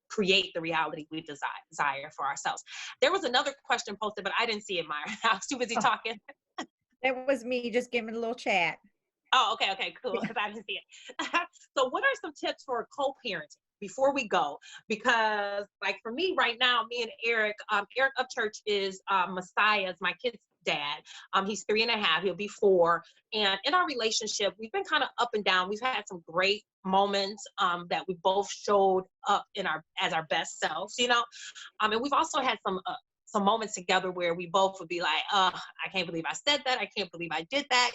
A: create the reality we desire for ourselves. There was another question posted, but I didn't see it, Mayra. I was too busy talking.
B: That was me just giving a little chat.
A: Oh, okay, cool, because I didn't see it. So what are some tips for co-parenting before we go? Because like for me right now, me and Eric Upchurch is Messiah's, my kid's dad. He's 3.5, he'll be 4. And in our relationship, we've been kind of up and down. We've had some great moments that we both showed up as our best selves, and we've also had some moments together where we both would be like, I can't believe I said that. I can't believe I did that,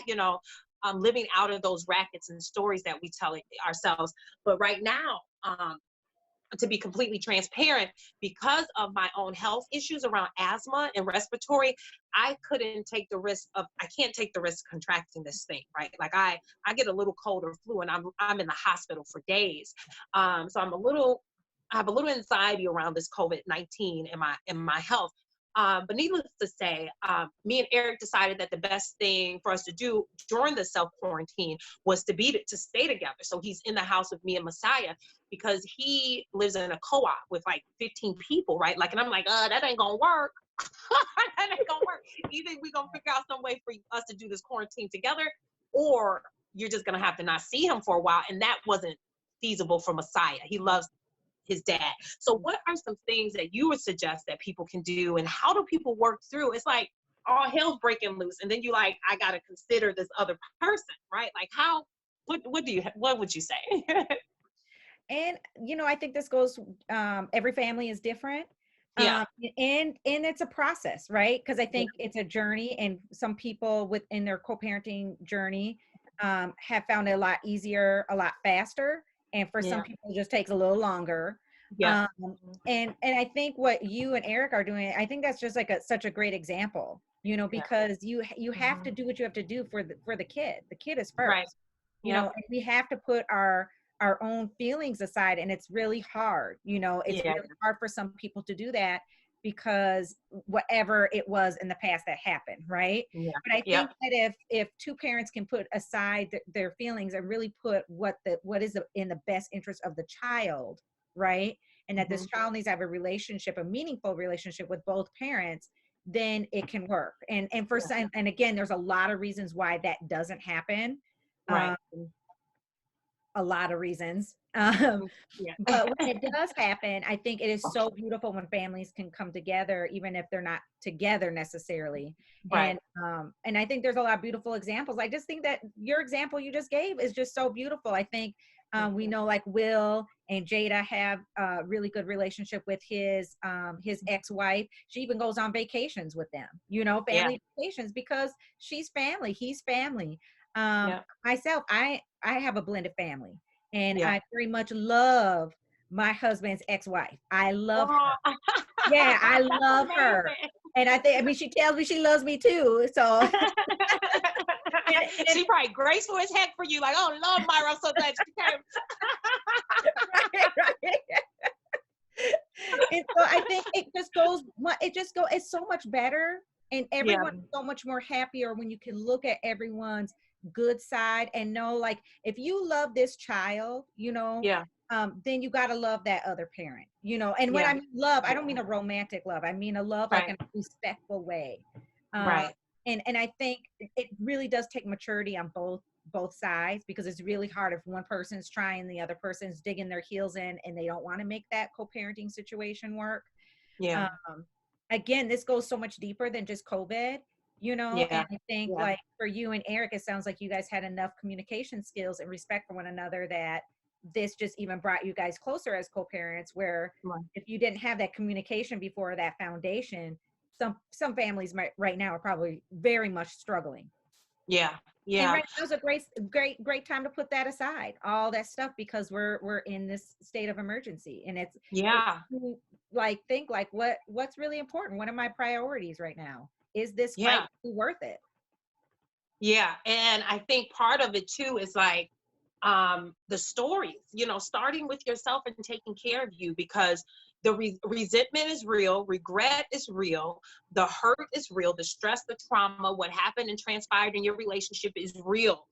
A: living out of those rackets and stories that we tell ourselves. But right now, to be completely transparent, because of my own health issues around asthma and respiratory, I can't take the risk of contracting this thing, right? Like I get a little cold or flu and I'm in the hospital for days. So I have a little anxiety around this COVID-19 and my health. But needless to say, me and Eric decided that the best thing for us to do during the self-quarantine was to stay together. So he's in the house with me and Messiah because he lives in a co-op with like 15 people, right? Like, and I'm like, that ain't gonna work. That ain't gonna work. Either we gonna figure out some way for us to do this quarantine together, or you're just gonna have to not see him for a while. And that wasn't feasible for Messiah. He loves his dad. So what are some things that you would suggest that people can do, and how do people work through? It's like all hell's breaking loose, and then you like, I gotta consider this other person, right? Like what would you say?
B: And, I think this goes, every family is different.
A: Yeah.
B: And it's a process, right? Because I think it's a journey, and some people within their co-parenting journey have found it a lot easier, a lot faster. And for some people, it just takes a little longer.
A: Yeah.
B: And I think what you and Eric are doing, I think that's just like such a great example, because you have to do what you have to do for the kid. The kid is first,
A: right.
B: And we have to put our own feelings aside, and it's really hard. It's really hard for some people to do that because whatever it was in the past that happened, right? But I think that if two parents can put aside their feelings and really put what is in the best interest of the child, right? And that this child needs to have a meaningful relationship with both parents, then it can work. And for some, and again, there's a lot of reasons why that doesn't happen.
A: Right.
B: A lot of reasons. But when it does happen, I think it is so beautiful when families can come together, even if they're not together necessarily.
A: Right.
B: And I think there's a lot of beautiful examples. I just think that your example you just gave is just so beautiful. I think we know like Will and Jada have a really good relationship with his ex-wife. She even goes on vacations with them, family vacations, because she's family, he's family. Myself, I have a blended family, and I very much love my husband's ex-wife. I love her. Yeah, I love her. And I mean, she tells me she loves me too. So
A: she's probably graceful as heck for you. Like, oh, love Mayra, I'm so glad you came.
B: right. And so I think it's so much better, and everyone's so much more happier when you can look at everyone's good side and know, like, if you love this child, then you got to love that other parent, and when I mean love, I don't mean a romantic love. I mean a love like in a respectful way. And I think it really does take maturity on both sides, because it's really hard if one person's trying, the other person's digging their heels in, and they don't want to make that co-parenting situation work. Again, this goes so much deeper than just COVID. And I think like for you and Eric, it sounds like you guys had enough communication skills and respect for one another that this just even brought you guys closer as co-parents, where if you didn't have that communication before, that foundation, some families right now are probably very much struggling. And right now is a great time to put that aside, all that stuff, because we're in this state of emergency, and it's like think like what's really important. What are my priorities right now? Is this fight worth it?
A: And I think part of it too is like the stories, starting with yourself and taking care of you, because the resentment is real, regret is real, the hurt is real, the stress, the trauma, what happened and transpired in your relationship is real.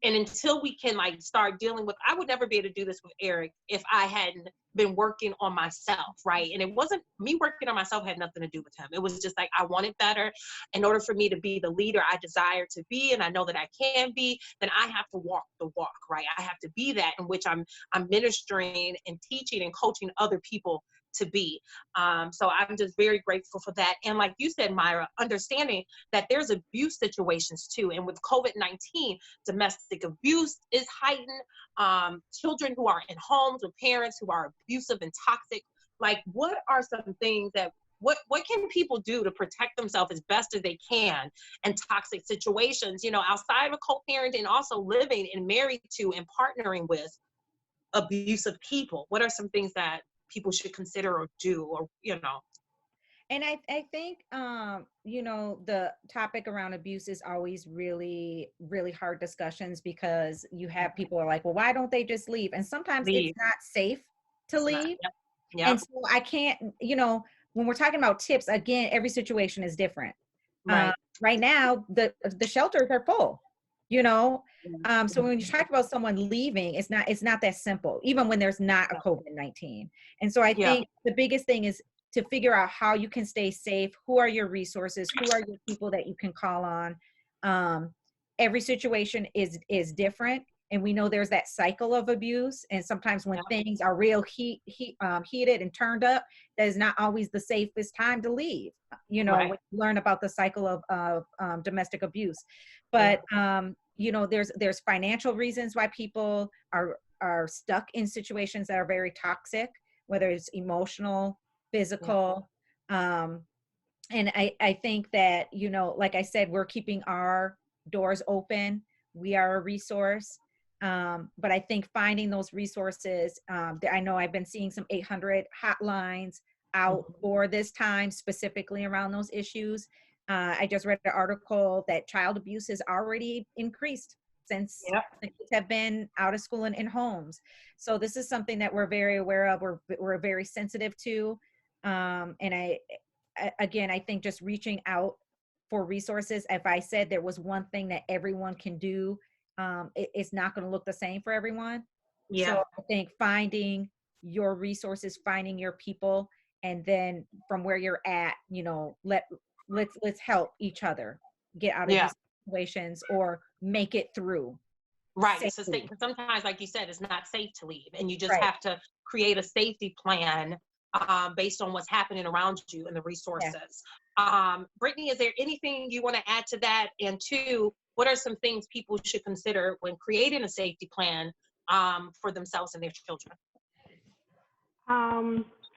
A: And until we can like start dealing with, I would never be able to do this with Eric if I hadn't been working on myself, right? And it wasn't me working on myself, had nothing to do with him. It was just like, I wanted better. In order for me to be the leader I desire to be, and I know that I can be, then I have to walk the walk, right? I have to be that in which I'm ministering and teaching and coaching other people to be. So I'm just very grateful for that. And like you said, Mayra, understanding that there's abuse situations too. And with COVID-19, domestic abuse is heightened. Children who are in homes with parents who are abusive and toxic. Like, what are some things that, what can people do to protect themselves as best as they can in toxic situations, outside of co-parenting, also living and married to and partnering with abusive people? What are some things that people should consider or do, or
B: And I think the topic around abuse is always really, really hard discussions, because you have people are like, well, why don't they just leave? And sometimes it's not safe to leave. And so I can't, when we're talking about tips, again, every situation is different.
A: Right.
B: Right now, the shelters are full, you know. So when you
A: Mhm.
B: talk about someone leaving, it's not that simple, even when there's not a COVID-19. And so I
A: Yeah.
B: think the biggest thing is to figure out how you can stay safe. Who are your resources? Who are your people that you can call on? Every situation is different. And we know there's that cycle of abuse. And sometimes when things are real heated and turned up, that is not always the safest time to leave. You know,
A: Right.
B: when you learn about the cycle of domestic abuse. But you know, there's financial reasons why people are stuck in situations that are very toxic, whether it's emotional, physical. And I think that, you know, like I said, we're keeping our doors open. We are a resource. But I think finding those resources, I know I've been seeing some 800 hotlines out for this time, specifically around those issues. I just read an article that child abuse has already increased since the kids have been out of school and in homes. So this is something that we're very aware of. We're very sensitive to. And again, I think just reaching out for resources. If I said there was one thing that everyone can do, it's not going to look the same for everyone.
A: Yeah.
B: So I think finding your resources, finding your people, and then from where you're at, you know, let's help each other get out of
A: Yeah.
B: these situations or make it through.
A: Right. It's a
B: safely.
A: because sometimes, like you said, it's not safe to leave, and you just
B: Right.
A: have to create a safety plan based on what's happening around you and the
B: Yeah.
A: resources. Brittany, is there anything you want to add to that? And two, what are some things people should consider when creating a safety plan for themselves and their children?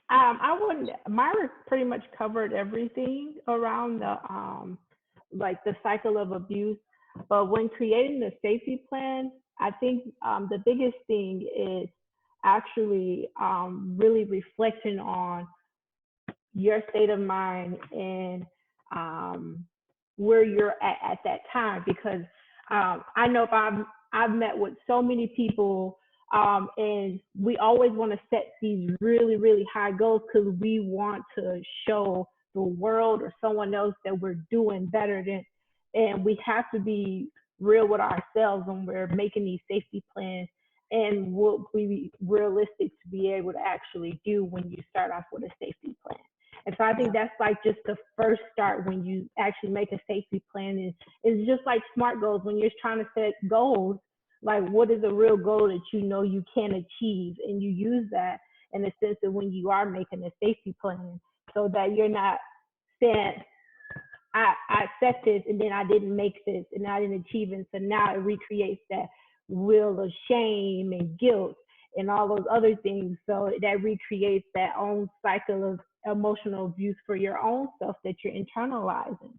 C: I wouldn't. Myra pretty much covered everything around the like the cycle of abuse. But when creating the safety plan, I think the biggest thing is actually really reflecting on your state of mind and where you're at that time. Because I know if I've met with so many people, and we always want to set these really, really high goals because we want to show the world or someone else that we're doing better than, and we have to be real with ourselves when we're making these safety plans and what we realistic to be able to actually do when you start off with a safety plan. And so I think that's like just the first start when you actually make a safety plan. Is just like SMART goals when you're trying to set goals. Like, what is a real goal that you know you can achieve, and you use that in the sense of when you are making a safety plan, so that you're not saying, I set this and then I didn't make this and I didn't achieve it. So now it recreates that wheel of shame and guilt and all those other things. So that recreates that own cycle of emotional abuse for your own self that you're internalizing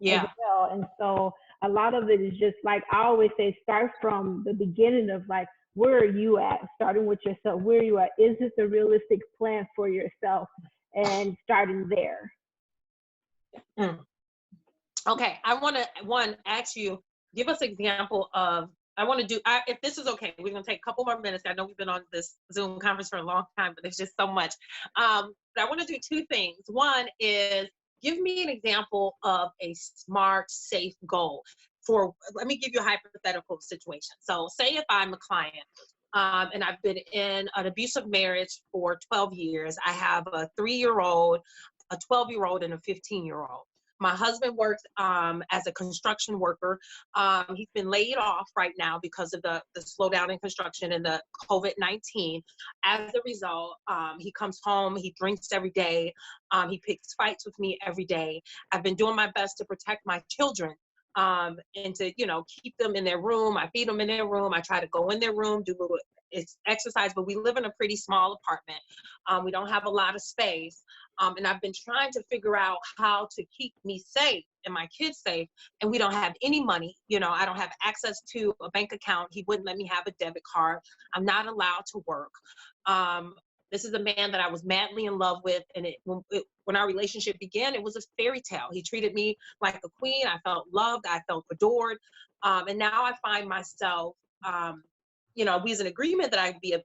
C: as well. And so a lot of it is just like I always say, start from the beginning of like, where are you at? Starting with yourself, where are you at? Is this a realistic plan for yourself? And starting there.
A: Okay, I want to ask you, give us an example of, if this is okay, we're going to take a couple more minutes. I know we've been on this Zoom conference for a long time, but there's just so much. But I want to do two things. One is give me an example of a SMART, safe goal. Let me give you a hypothetical situation. So say if I'm a client and I've been in an abusive marriage for 12 years. I have a 3-year-old, a 12-year-old, and a 15-year-old. My husband works as a construction worker. He's been laid off right now because of the slowdown in construction and the COVID-19. As a result, he comes home, he drinks every day, he picks fights with me every day. I've been doing my best to protect my children and to, keep them in their room. I feed them in their room. I try to go in their room, do little exercise, but we live in a pretty small apartment. We don't have a lot of space. And I've been trying to figure out how to keep me safe and my kids safe. And we don't have any money. I don't have access to a bank account. He wouldn't let me have a debit card. I'm not allowed to work. This is a man that I was madly in love with. And when our relationship began, it was a fairy tale. He treated me like a queen. I felt loved. I felt adored. And now I find myself, we was in agreement that I'd be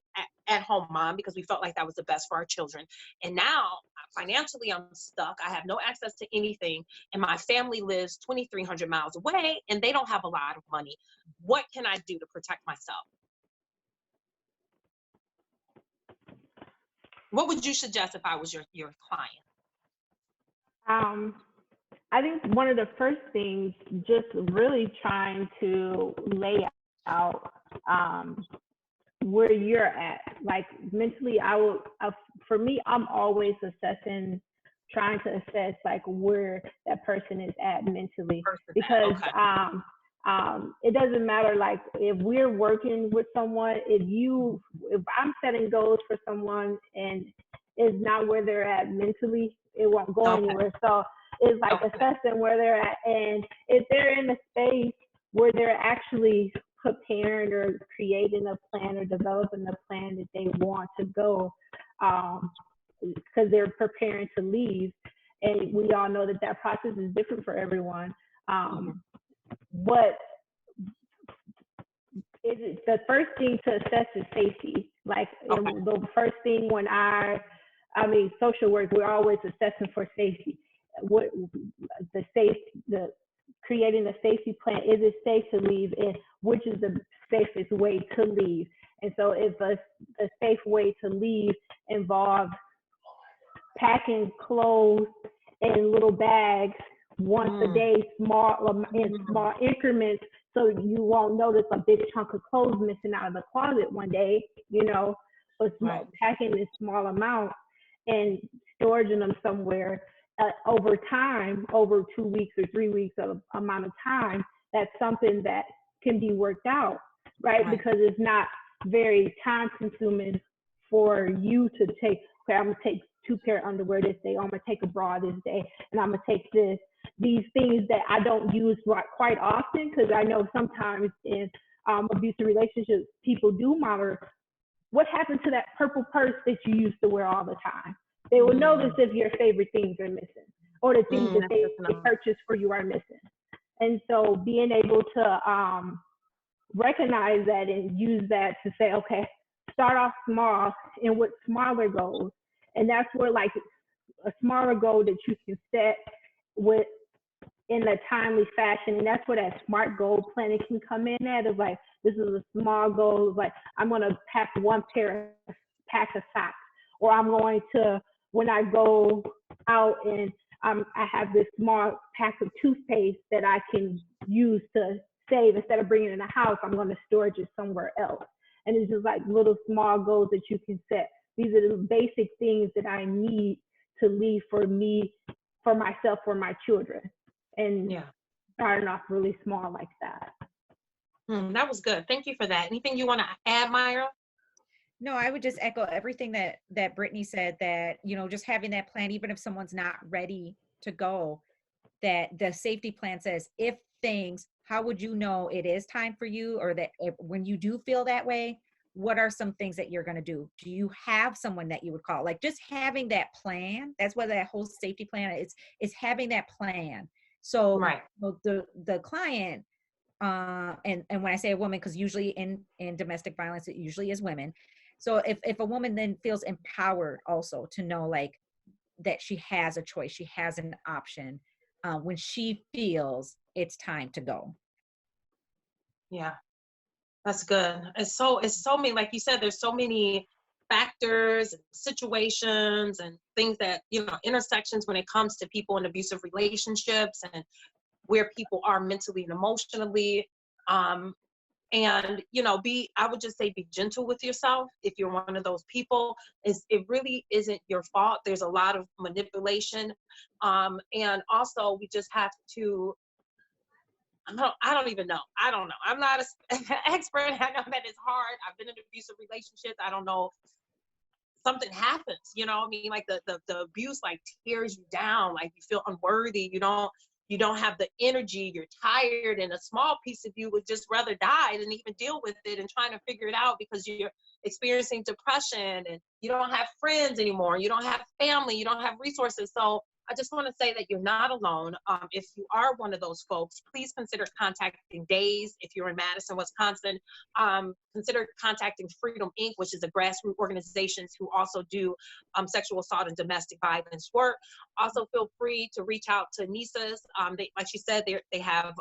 A: at-home mom because we felt like that was the best for our children. And now financially I'm stuck. I have no access to anything, and my family lives 2,300 miles away, and they don't have a lot of money. What can I do to protect myself? What would you suggest if I was your client?
C: I think one of the first things, just really trying to lay out where you're at. Like mentally, for me, I'm always trying to assess like where that person is at mentally, because it doesn't matter. Like if we're working with someone, if I'm setting goals for someone and it's not where they're at mentally, it won't go anywhere. So it's like assessing where they're at, and if they're in a space where they're actually preparing or creating a plan or developing a plan that they want to go, because they're preparing to leave, and we all know that process is different for everyone. What is it? The first thing to assess is safety. Like the first thing when social work, we're always assessing for safety. What creating a safety plan, is it safe to leave, and which is the safest way to leave? And so if a safe way to leave involves packing clothes in little bags once a day, in small increments, so you won't notice a big chunk of clothes missing out of the closet one day, but packing in small amounts and storing them somewhere over time, over 2 weeks or 3 weeks of amount of time, that's something that can be worked out, right? Because it's not very time consuming for you to take, okay, I'm gonna take 2 pair of underwear this day, or I'm gonna take a bra this day, and I'm gonna take these things that I don't use quite often, because I know sometimes in abusive relationships, people do monitor what happened to that purple purse that you used to wear all the time. They will notice if your favorite things are missing, or the things that they purchased for you are missing. And so being able to recognize that and use that to say, okay, start off small and with smaller goals. And that's where like a smaller goal that you can set in a timely fashion. And that's where that SMART goal planning can come in at, of like, this is a small goal, like I'm gonna pack 1 pack of socks, or I'm going to, when I go out and I have this small pack of toothpaste that I can use to save, instead of bringing it in the house, I'm going to store it just somewhere else. And it's just like little small goals that you can set. These are the basic things that I need to leave for me, for myself, for my children. And starting off really small like that.
A: That was good. Thank you for that. Anything you want to add, Mayra?
B: No, I would just echo everything that Brittany said, that, just having that plan, even if someone's not ready to go, that the safety plan says, how would you know it is time for you, or that when you do feel that way, what are some things that you're going to do? Do you have someone that you would call? Like just having that plan, that's what that whole safety plan is having that plan. So the client, and when I say a woman, because usually in domestic violence, it usually is women. So if a woman then feels empowered also to know like that she has a choice, she has an option when she feels it's time to go.
A: Yeah, that's good. It's so many, like you said, there's so many factors, situations, and things that, intersections when it comes to people in abusive relationships and where people are mentally and emotionally. And I would just say be gentle with yourself. If you're one of those people, it really isn't your fault. There's a lot of manipulation. And also we just have to, I don't even know. I don't know. I'm not an expert. I know that it's hard. I've been in abusive relationships. I don't know. Something happens, like the abuse like tears you down, like you feel unworthy. You don't have the energy, you're tired, and a small piece of you would just rather die than even deal with it and trying to figure it out, because you're experiencing depression and you don't have friends anymore. You don't have family. You don't have resources. So I just want to say that you're not alone. If you are one of those folks, please consider contacting DAYS. If you're in Madison, Wisconsin, consider contacting Freedom Inc., which is a grassroots organization who also do sexual assault and domestic violence work. Also, feel free to reach out to Anesis. Like she said, they have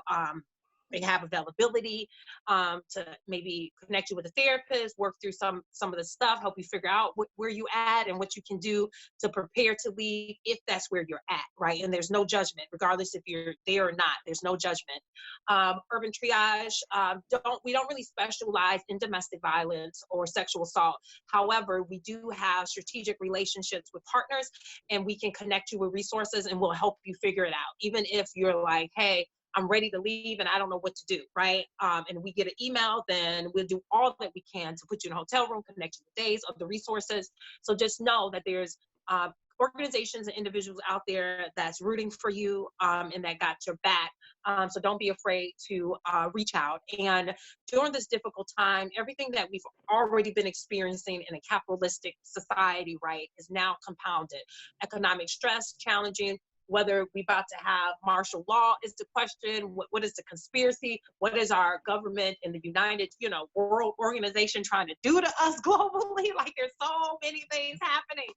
A: availability to maybe connect you with a therapist, work through some of the stuff, help you figure out where you at and what you can do to prepare to leave if that's where you're at, right? And there's no judgment, regardless if you're there or not. There's no judgment. Urban Triage, we don't really specialize in domestic violence or sexual assault. However, we do have strategic relationships with partners, and we can connect you with resources, and we'll help you figure it out. Even if you're like, hey, I'm ready to leave and I don't know what to do, right? And we get an email, then we'll do all that we can to put you in a hotel room, connect you with DAYS of the resources. So just know that there's organizations and individuals out there that's rooting for you and that got your back. So don't be afraid to reach out. And during this difficult time, everything that we've already been experiencing in a capitalistic society, right, is now compounded. Economic stress, challenging. Whether we're about to have martial law is the question. What is the conspiracy? What is our government and the United, World Organization trying to do to us globally? Like, there's so many things happening.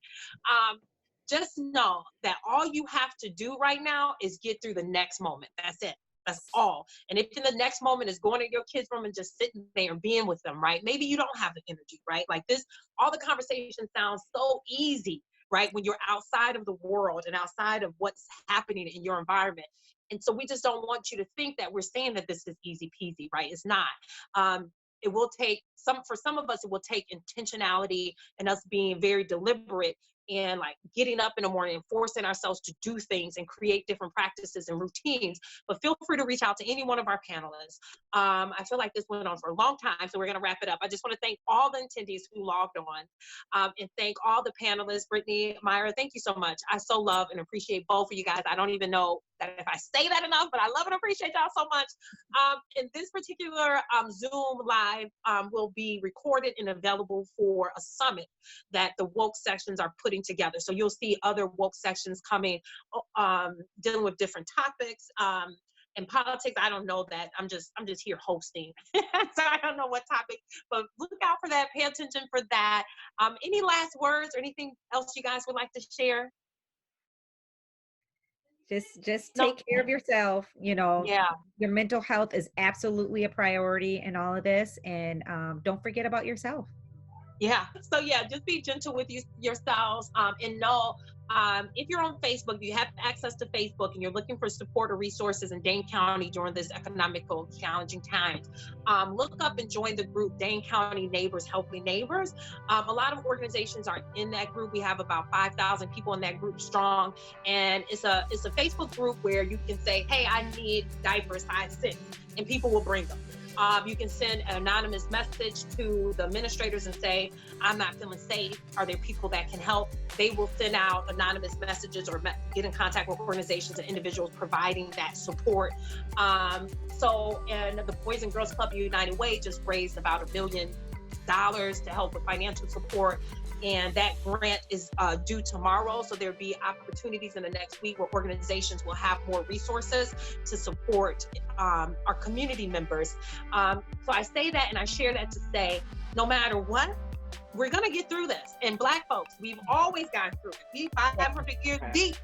A: Just know that all you have to do right now is get through the next moment. That's it. That's all. And if in the next moment is going to your kids' room and just sitting there and being with them, right? Maybe you don't have the energy, right? Like this, all the conversation sounds so easy, right? When you're outside of the world and outside of what's happening in your environment. And so we just don't want you to think that we're saying that this is easy peasy, right? It's not. It will take for some of us, it will take intentionality and us being very deliberate and like getting up in the morning and forcing ourselves to do things and create different practices and routines. But feel free to reach out to any one of our panelists. I feel like this went on for a long time, so we're going to wrap it up. I just want to thank all the attendees who logged on and thank all the panelists. Brittany, Mayra, thank you so much. I so love and appreciate both of you guys. I don't even know that if I say that enough, but I love and appreciate y'all so much. And this particular Zoom live will be recorded and available for a summit that the woke sections are putting together. So you'll see other woke sections coming, dealing with different topics. In politics, I don't know that. I'm just here hosting. So I don't know what topic, but look out for that. Pay attention for that. Any last words or anything else you guys would like to share?
B: Just take care of yourself.
A: Yeah.
B: Your mental health is absolutely a priority in all of this, and don't forget about yourself.
A: Yeah. So yeah, just be gentle with yourselves, and know if you're on Facebook, you have access to Facebook and you're looking for support or resources in Dane County during this economical challenging times, look up and join the group Dane County Neighbors Helping Neighbors. A lot of organizations are in that group. We have about 5,000 people in that group strong, and it's a Facebook group where you can say, hey, I need diapers size 6, and people will bring them. You can send an anonymous message to the administrators and say, I'm not feeling safe. Are there people that can help? They will send out anonymous messages or get in contact with organizations and individuals providing that support. And the Boys and Girls Club United Way just raised about $1 billion to help with financial support. And that grant is due tomorrow. So there'll be opportunities in the next week where organizations will have more resources to support our community members. So I say that and I share that to say, no matter what, we're gonna get through this. And Black folks, we've always gotten through it. We 500 years deep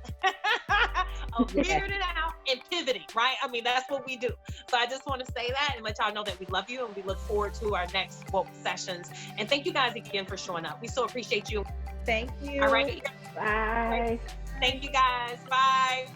A: of figuring it out and pivoting, right? I mean, that's what we do. So I just want to say that and let y'all know that we love you and we look forward to our next woke sessions. And thank you guys again for showing up. We so appreciate you.
B: Thank you.
A: All right.
C: Bye.
A: Thank you guys. Bye.